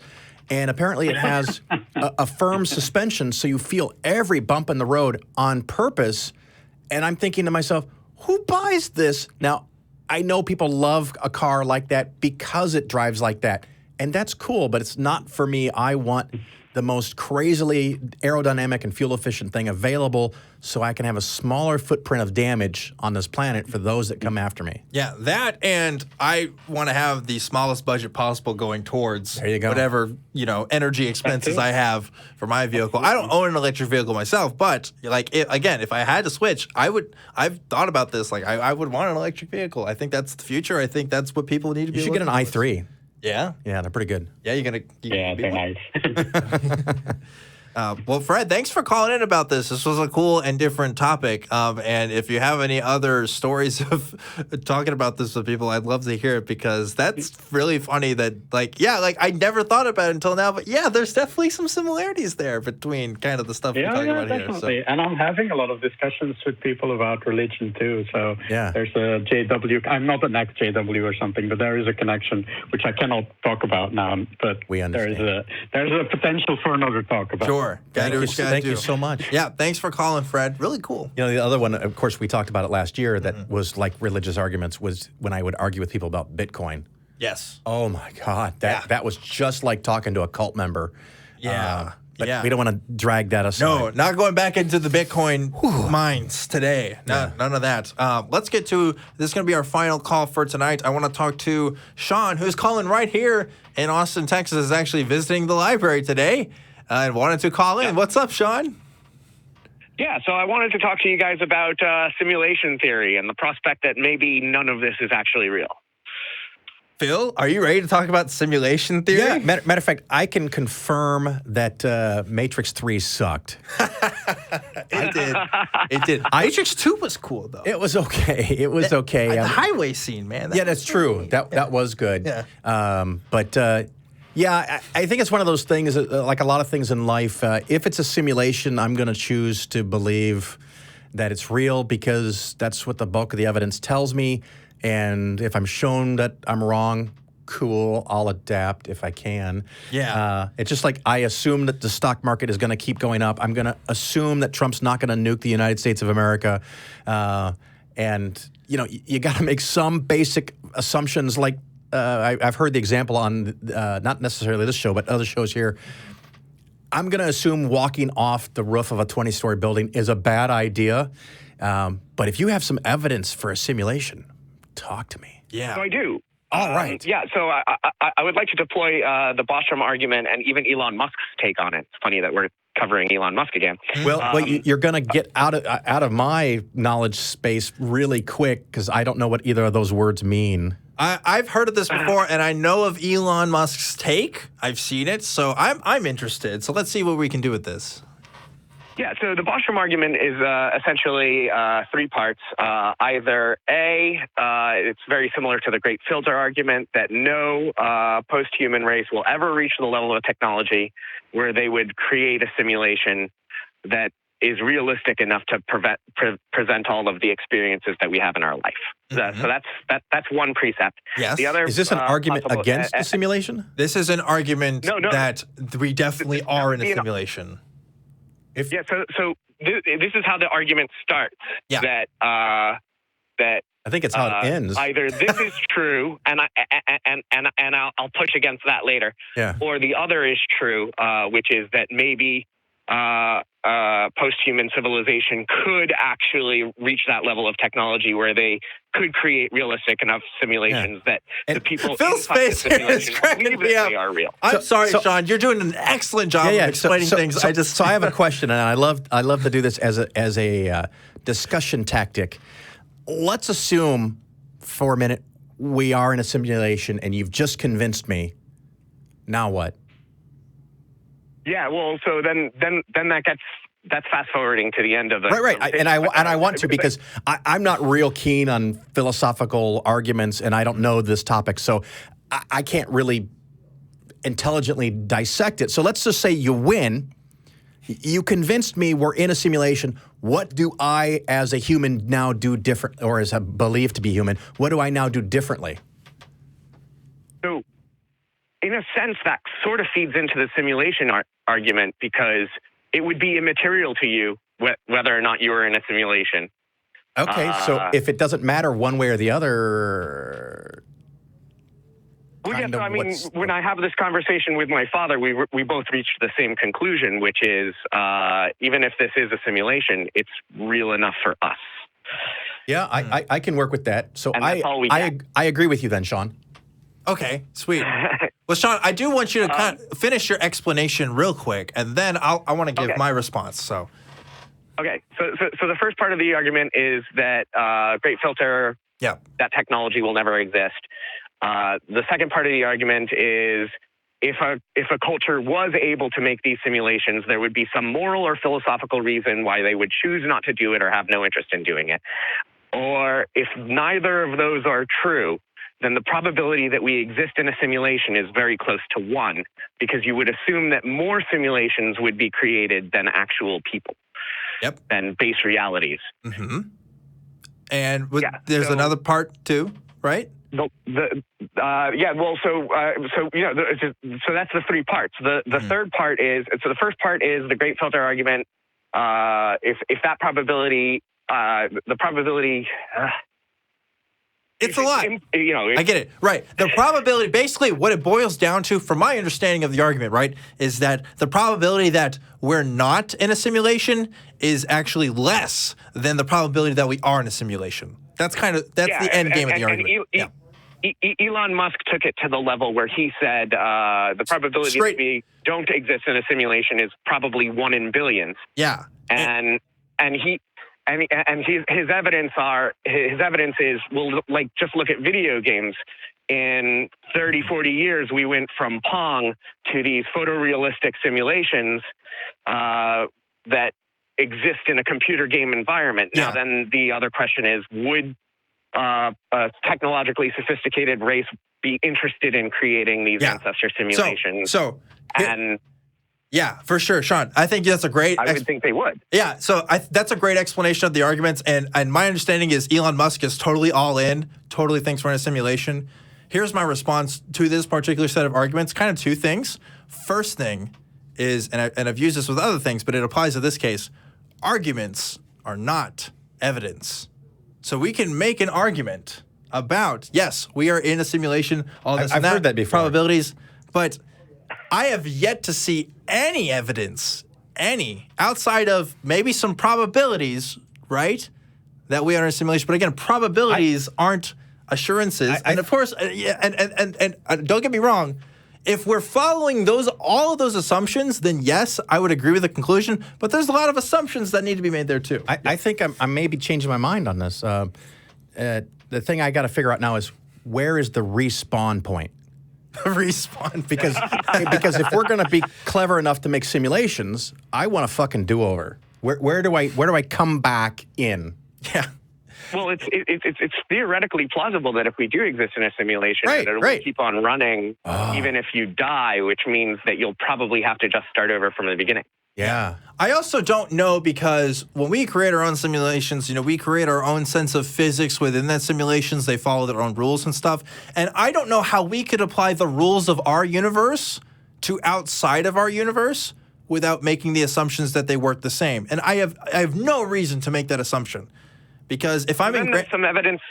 B: And apparently it has a firm suspension, so you feel every bump in the road on purpose. And I'm thinking to myself, who buys this? Now, I know people love a car like that because it drives like that. And that's cool, but it's not for me. I want the most crazily aerodynamic and fuel-efficient thing available so I can have a smaller footprint of damage on this planet for those that come after me.
A: Yeah, that, and I want to have the smallest budget possible going towards whatever, energy expenses I have for my vehicle. I don't own an electric vehicle myself, but, if I had to switch, I've thought about this. Like, I would want an electric vehicle. I think that's the future. I think that's what people need to be
B: You should get an i3.
A: Yeah?
B: Yeah, they're pretty good.
A: Yeah, they're
H: nice.
A: Well, Fred, thanks for calling in about this. This was a cool and different topic. And if you have any other stories of talking about this with people, I'd love to hear it because that's really funny that, I never thought about it until now. But yeah, there's definitely some similarities there between kind of the stuff we're talking about
H: definitely.
A: here. So.
H: And I'm having a lot of discussions with people about religion too. So there's a JW. I'm not an ex-JW or something, but there is a connection which I cannot talk about now. But
B: we understand.
H: There's a potential for another talk about.
A: Sure.
B: Thank you so much.
A: Yeah, thanks for calling, Fred. Really cool.
B: You know, the other one, of course, we talked about it last year that was like religious arguments was when I would argue with people about Bitcoin.
A: Yes.
B: Oh, my God. That was just like talking to a cult member.
A: Yeah.
B: But we don't want to drag that aside.
A: No, not going back into the Bitcoin mines today. None of that. Let's get to, this is going to be our final call for tonight. I want to talk to Sean, who's calling right here in Austin, Texas, is actually visiting the library today and wanted to call in. What's up, Sean?
I: Yeah, so I wanted to talk to you guys about simulation theory and the prospect that maybe none of this is actually real.
A: Phil, are you ready to talk about simulation theory?
B: Yeah, matter of fact, I can confirm that Matrix 3 sucked.
A: It did. Matrix 2 was cool, though.
B: It was okay. The
A: highway scene, man.
B: That's true. That was good.
A: Yeah.
B: I think it's one of those things, like a lot of things in life, if it's a simulation, I'm going to choose to believe that it's real because that's what the bulk of the evidence tells me. And if I'm shown that I'm wrong, cool, I'll adapt if I can.
A: Yeah.
B: It's just like I assume that the stock market is going to keep going up. I'm going to assume that Trump's not going to nuke the United States of America. And, you got to make some basic assumptions like I've heard the example on not necessarily this show, but other shows here. I'm going to assume walking off the roof of a 20-story building is a bad idea. But if you have some evidence for a simulation, talk to me.
A: Yeah.
I: So I do.
B: All right.
I: So I would like to deploy the Bostrom argument and even Elon Musk's take on it. It's funny that we're covering Elon Musk again.
B: Well, you're going to get out of my knowledge space really quick because I don't know what either of those words mean.
A: I've heard of this before, and I know of Elon Musk's take. I've seen it, so I'm interested. So let's see what we can do with this.
I: Yeah, so the Bostrom argument is essentially three parts. Either A, it's very similar to the Great Filter argument that no post-human race will ever reach the level of technology where they would create a simulation that is realistic enough to present all of the experiences that we have in our life.
A: Mm-hmm.
I: So that's one precept.
A: Yes.
I: The other
B: is this an argument against the simulation?
A: This is an argument that we definitely are in a simulation.
I: So this is how the argument starts.
A: Yeah.
I: That
B: I think it's how it ends.
I: Either this is true, and I'll push against that later.
B: Yeah.
I: Or the other is true, which is that maybe post-human civilization could actually reach that level of technology where they could create realistic enough simulations that the people
A: Phil's face here is cracking me up.
I: They are real.
A: I'm sorry, Sean. You're doing an excellent job of explaining things.
B: So I have a question, and I love to do this as a discussion tactic. Let's assume for a minute we are in a simulation, and you've just convinced me. Now what?
I: Yeah, well, so then that's fast forwarding to the end of the
B: right. I want to because I'm not real keen on philosophical arguments, and I don't know this topic, so I can't really intelligently dissect it. So let's just say you win. You convinced me we're in a simulation. What do I, as a human, now do different, or as I believe to be human? What do I now do differently?
I: So, in a sense, that sort of feeds into the simulation argument because it would be immaterial to you whether or not you were in a simulation.
B: Okay, so if it doesn't matter one way or the other...
I: Well, yeah, so I mean, when I have this conversation with my father, we both reached the same conclusion, which is even if this is a simulation, it's real enough for us.
B: Yeah, I can work with that. So
I: I
B: agree with you then, Sean.
A: Okay, sweet. Well, Sean, I do want you to kind of finish your explanation real quick, and then I want to give my response. So,
I: okay. So the first part of the argument is that Great Filter, that technology will never exist. The second part of the argument is if a culture was able to make these simulations, there would be some moral or philosophical reason why they would choose not to do it or have no interest in doing it. Or if neither of those are true, then the probability that we exist in a simulation is very close to 1, because you would assume that more simulations would be created than actual people.
A: Yep.
I: Than base realities.
A: Mm-hmm. And there's another part too, right?
I: So that's the 3 parts. The third part is, so the first part is the great filter argument. If that probability, the probability.
A: It's a lot. I get it. Right. The probability, basically what it boils down to, from my understanding of the argument, right, is that the probability that we're not in a simulation is actually less than the probability that we are in a simulation. That's the end game of the argument.
I: Elon Musk took it to the level where he said the probability that we don't exist in a simulation is probably 1 in billions.
A: Yeah.
I: And his evidence is, well, like, just look at video games. In 30, 40 years, we went from Pong to these photorealistic simulations that exist in a computer game environment.
A: Yeah.
I: Now, then the other question is, would a technologically sophisticated race be interested in creating these ancestor simulations?
A: Yeah, for sure, Sean. I think that's a great.
I: I would think they would.
A: Yeah, so that's a great explanation of the arguments, and my understanding is Elon Musk is totally all in, totally thinks we're in a simulation. Here's my response to this particular set of arguments. Kind of 2 things. First thing is, and I've used this with other things, but it applies to this case. Arguments are not evidence. So we can make an argument about, yes, we are in a simulation. All this
B: I've heard that before.
A: Probabilities, but I have yet to see any evidence, outside of maybe some probabilities, right, that we are in a simulation. But again, probabilities aren't assurances. And of course, and don't get me wrong, if we're following all of those assumptions, then yes, I would agree with the conclusion. But there's a lot of assumptions that need to be made there too.
B: I think I'm maybe changing my mind on this. The thing I got to figure out now is, where is the respawn point?
A: Respawn
B: because if we're going to be clever enough to make simulations, I want a fucking do-over. Where do I come back in?
A: Yeah.
I: Well, it's theoretically plausible that if we do exist in a simulation, that it will keep on running even if you die, which means that you'll probably have to just start over from the beginning.
B: Yeah.
A: I also don't know, because when we create our own simulations, we create our own sense of physics within that simulations. They follow their own rules and stuff. And I don't know how we could apply the rules of our universe to outside of our universe without making the assumptions that they work the same. And I have no reason to make that assumption, because if I'm
I: there's some evidence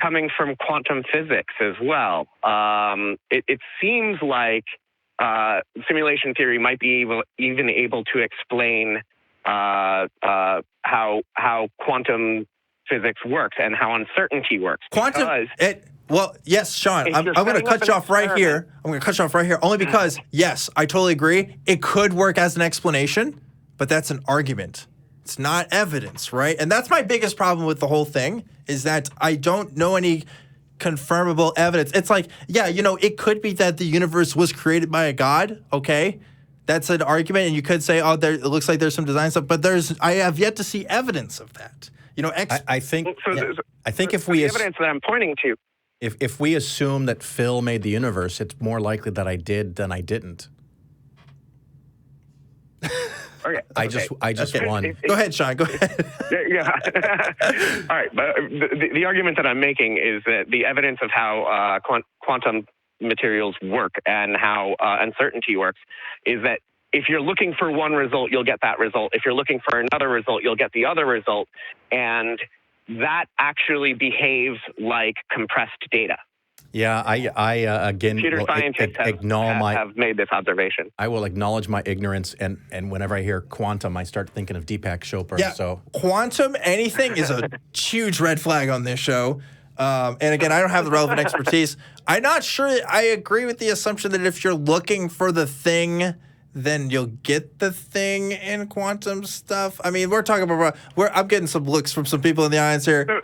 I: coming from quantum physics as well. It seems like simulation theory might be even able to explain how quantum physics works and how uncertainty works.
A: Well, yes, Sean, I'm going to cut you off right here. I'm going to cut you off right here only because, yes, I totally agree. It could work as an explanation, but that's an argument. It's not evidence, right? And that's my biggest problem with the whole thing, is that I don't know any confirmable evidence. It's like, it could be that the universe was created by a god, okay? That's an argument, and you could say, it looks like there's some design stuff, but I have yet to see evidence of that.
B: I think if
I: the evidence that I'm pointing to,
B: if we assume that Phil made the universe, it's more likely that I did than I didn't.
I: Okay.
B: I just won.
A: Go ahead, Sean. Go ahead.
I: Yeah. All right. But the argument that I'm making is that the evidence of how quantum materials work and how uncertainty works is that if you're looking for one result, you'll get that result. If you're looking for another result, you'll get the other result. And that actually behaves like compressed data.
B: Yeah, I again
I: computer scientists have made this observation.
B: I will acknowledge my ignorance, and whenever I hear quantum, I start thinking of Deepak Chopra.
A: Yeah,
B: so
A: quantum anything is a huge red flag on this show. And again, I don't have the relevant expertise. I'm not sure I agree with the assumption that if you're looking for the thing then you'll get the thing in quantum stuff. I mean, we're talking about. I'm getting some looks from some people in the audience here.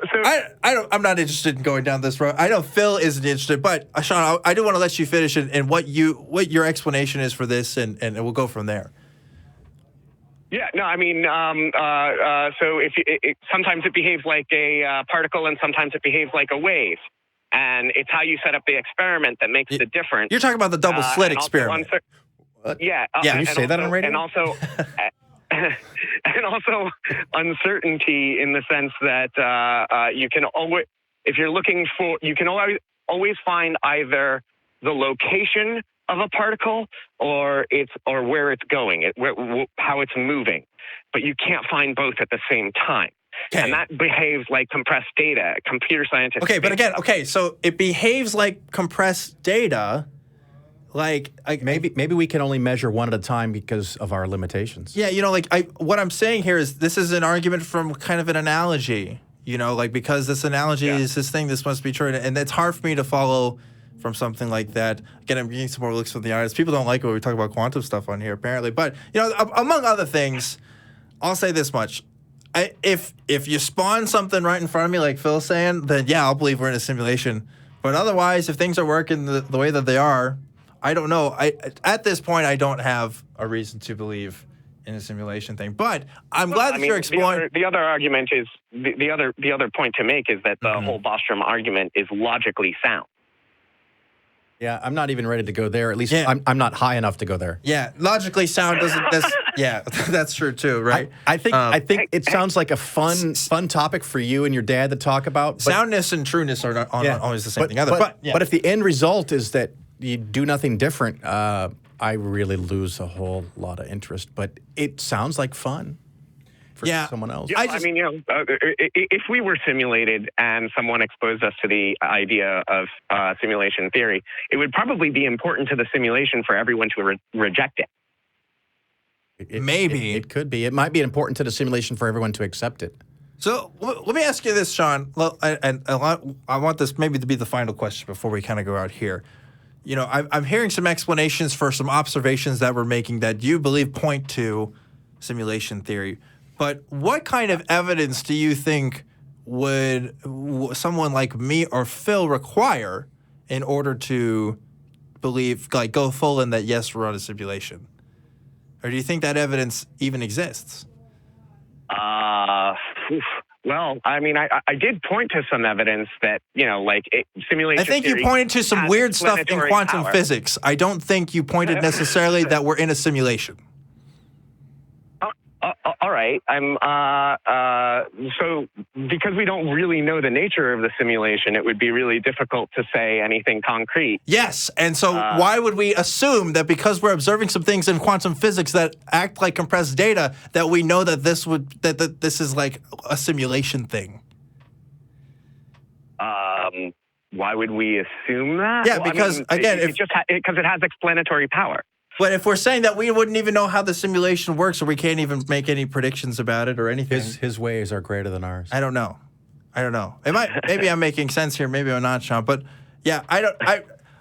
A: I'm not interested in going down this road. I know Phil isn't interested, but Sean, I do want to let you finish and what your explanation is for this, and we'll go from there.
I: Yeah, no, I mean, so if sometimes it behaves like a particle, and sometimes it behaves like a wave, and it's how you set up the experiment that makes the difference.
A: You're talking about the double slit experiment.
I: Yeah.
B: Can you say that on radio?
I: And also, and also uncertainty in the sense that you can always, if you're looking for, you can always find either the location of a particle or where it's going, how it's moving, but you can't find both at the same time. Okay. And that behaves like compressed data, computer scientists.
A: Okay, but again, so it behaves like compressed data. Like
B: maybe we can only measure one at a time because of our limitations.
A: Yeah, what I'm saying here is this is an argument from kind of an analogy. Because this analogy is this thing, this must be true, and it's hard for me to follow from something like that. Again, I'm getting some more looks from the audience. People don't like it when we talk about quantum stuff on here, apparently. But among other things, I'll say this much: if you spawn something right in front of me, like Phil's saying, then yeah, I'll believe we're in a simulation. But otherwise, if things are working the way that they are, I don't know. At this point, I don't have a reason to believe in a simulation thing. But I'm glad that you're exploring.
I: The other argument is the other point to make is that the whole Bostrom argument is logically sound.
B: Yeah, I'm not even ready to go there. At least I'm not high enough to go there.
A: Yeah, logically sound doesn't. That's true too, right?
B: I think it sounds like a fun topic for you and your dad to talk about.
A: Soundness and trueness are not always the same thing either.
B: But if the end result is that you do nothing different, I really lose a whole lot of interest. But it sounds like fun for someone else.
I: Yeah, if we were simulated and someone exposed us to the idea of simulation theory, it would probably be important to the simulation for everyone to reject it.
A: Maybe.
B: It could be. It might be important to the simulation for everyone to accept it.
A: So let me ask you this, Sean. I want this maybe to be the final question before we kind of go out here. I'm hearing some explanations for some observations that we're making that you believe point to simulation theory. But what kind of evidence do you think would someone like me or Phil require in order to believe, go full in that, yes, we're on a simulation? Or do you think that evidence even exists?
I: Well, I mean, I did point to some evidence that, simulation.
A: I think you pointed to some weird stuff in quantum physics. I don't think you pointed necessarily that we're in a simulation.
I: All right. So because we don't really know the nature of the simulation, it would be really difficult to say anything concrete.
A: Yes. And so why would we assume that because we're observing some things in quantum physics that act like compressed data, that we know that this is like a simulation thing?
I: Why would we assume that?
A: Yeah, because
I: because it has explanatory power.
A: But if we're saying that we wouldn't even know how the simulation works, or we can't even make any predictions about it or anything.
B: His ways are greater than ours.
A: I don't know. Maybe I'm making sense here. Maybe I'm not, Sean. But yeah,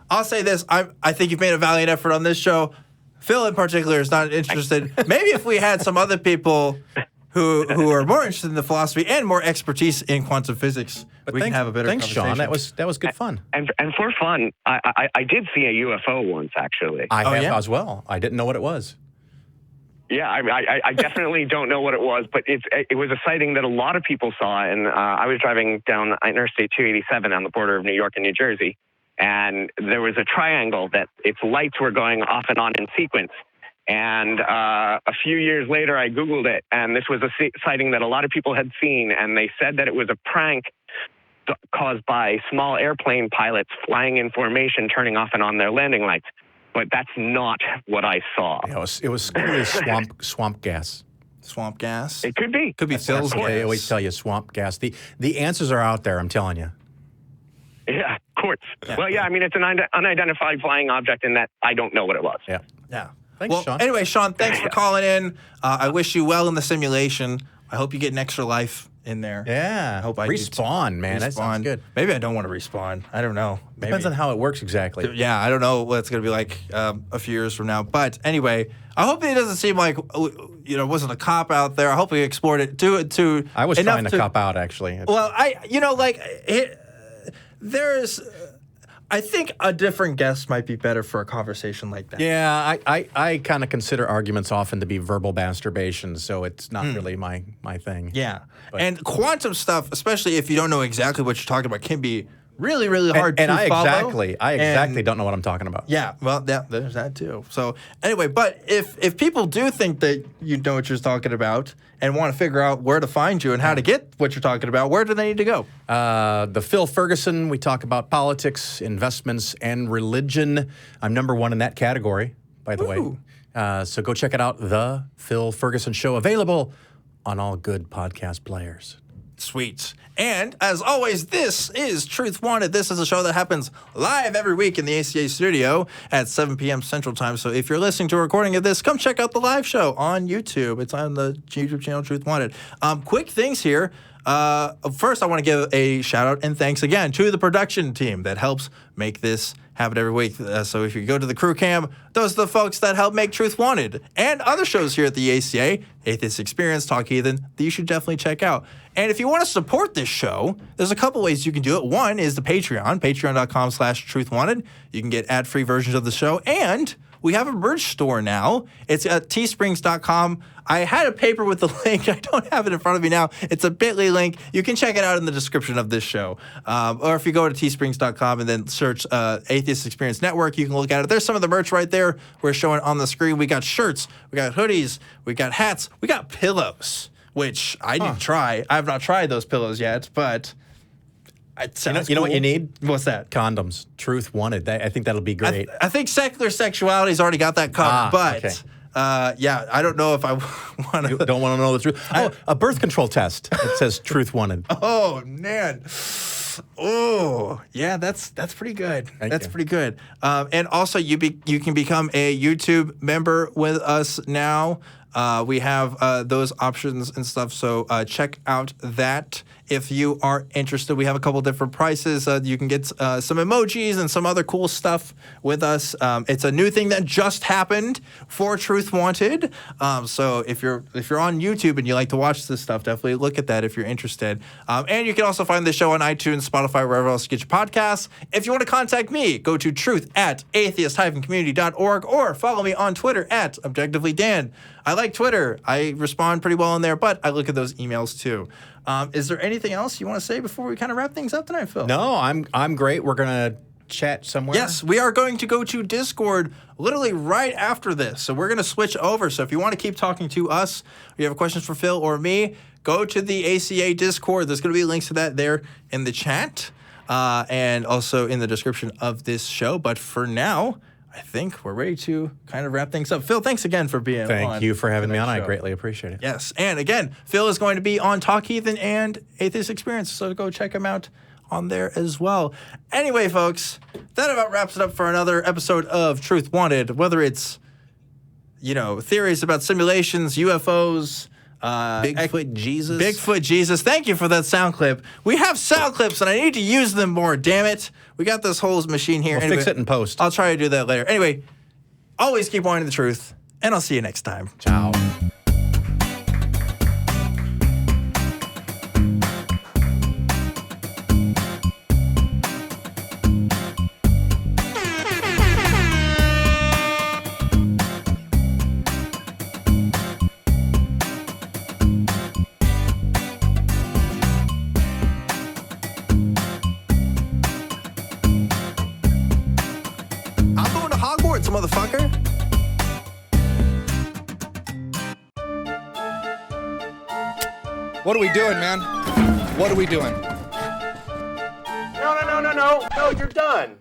A: I'll say this. I think you've made a valiant effort on this show. Phil in particular is not interested. Maybe if we had some other people who are more interested in the philosophy and more expertise in quantum physics, we can have a better conversation.
B: Thanks, Sean. That was good fun.
I: And for fun, I did see a UFO once, actually.
B: I have as well. I didn't know what it was.
I: Yeah, I definitely don't know what it was, but it was a sighting that a lot of people saw. And I was driving down Interstate 287 on the border of New York and New Jersey, and there was a triangle that its lights were going off and on in sequence. And a few years later, I Googled it, and this was a sighting that a lot of people had seen, and they said that it was a prank caused by small airplane pilots flying in formation, turning off and on their landing lights. But that's not what I saw.
B: Yeah, it was clearly swamp gas.
A: Swamp gas?
I: It could be.
A: Could be Phil's gas.
B: They always tell you swamp gas. The answers are out there, I'm telling you.
I: Yeah, quartz. Yeah. Well, yeah, I mean, it's an unidentified flying object in that I don't know what it was.
B: Yeah.
A: Thanks, Sean. Anyway, Sean, thanks for calling in. I wish you well in the simulation. I hope you get an extra life in there.
B: Yeah.
A: I hope I
B: respawn, man. That sounds good.
A: Maybe I don't want to respawn. I don't know. Maybe.
B: Depends on how it works exactly.
A: Yeah, I don't know what it's going to be like a few years from now. But anyway, I hope it doesn't seem like, wasn't a cop out there. I hope we explored it to
B: I was trying to cop out, actually.
A: Well, there's... I think a different guest might be better for a conversation like that.
B: Yeah, I kind of consider arguments often to be verbal masturbation, so it's not really my thing.
A: Yeah. And quantum stuff, especially if you don't know exactly what you're talking about, can be really, really hard to follow.
B: I exactly don't know what I'm talking about.
A: Yeah, well, there's that too. So anyway, but if people do think that you know what you're talking about and want to figure out where to find you and how to get what you're talking about, where do they need to go?
B: The Phil Ferguson, we talk about politics, investments, and religion. I'm number 1 in that category, by the way. So go check it out. The Phil Ferguson Show, available on all good podcast players.
A: Sweet. And as always, this is Truth Wanted. This is a show that happens live every week in the ACA studio at 7 p.m. Central Time. So if you're listening to a recording of this, come check out the live show on YouTube. It's on the YouTube channel Truth Wanted. Quick things here. First, I want to give a shout out and thanks again to the production team that helps make this happen every week. So if you go to the crew cam, those are the folks that help make Truth Wanted and other shows here at the ACA, Atheist Experience, Talk Heathen, that you should definitely check out. And if you want to support this show, there's a couple ways you can do it. One is the Patreon, patreon.com/truthwanted. You can get ad-free versions of the show, and we have a merch store now. It's at teesprings.com. I had a paper with the link. I don't have it in front of me now. It's a bit.ly link. You can check it out in the description of this show. Or if you go to teesprings.com and then search Atheist Experience Network, you can look at it. There's some of the merch right there we're showing on the screen. We got shirts, we got hoodies, we got hats, we got pillows, which I didn't try. I have not tried those pillows yet, but...
B: You know what you need?
A: What's that?
B: Condoms. Truth Wanted. I think that'll be great.
A: I think secular sexuality's already got that covered, but
B: okay.
A: Yeah, I don't know if I want to.
B: You don't want to know the truth. A birth control test. It says Truth Wanted.
A: Oh man. Oh yeah, that's pretty good. That's pretty good. And also, you can become a YouTube member with us now. We have those options and stuff, so check out that if you are interested. We have a couple different prices. You can get some emojis and some other cool stuff with us. It's a new thing that just happened for Truth Wanted. So if you're on YouTube and you like to watch this stuff, definitely look at that if you're interested. And you can also find the show on iTunes, Spotify, wherever else you get your podcasts. If you want to contact me, go to truth@atheist-community.org or follow me on Twitter @ObjectivelyDan. I like Twitter. I respond pretty well in there, but I look at those emails too. Is there anything else you want to say before we kind of wrap things up tonight, Phil?
B: No, I'm great. We're going to chat somewhere.
A: Yes, we are going to go to Discord literally right after this. So we're going to switch over. So if you want to keep talking to us, or you have questions for Phil or me, go to the ACA Discord. There's going to be links to that there in the chat and also in the description of this show. But for now, I think we're ready to kind of wrap things up. Phil, thanks again for being on.
B: Thank you for having me on. I greatly appreciate it.
A: Yes. And again, Phil is going to be on Talk Heathen and Atheist Experience, so go check him out on there as well. Anyway, folks, that about wraps it up for another episode of Truth Wanted, whether it's, theories about simulations, UFOs,
B: Bigfoot Jesus.
A: Bigfoot Jesus. Thank you for that sound clip. We have sound clips, and I need to use them more. Damn it. We got this whole machine here.
B: We'll fix it in post.
A: I'll try to do that later. Anyway, always keep wanting the truth, and I'll see you next time.
B: Ciao.
A: Motherfucker.
J: What are we doing, man? What are we doing?
B: No, you're done.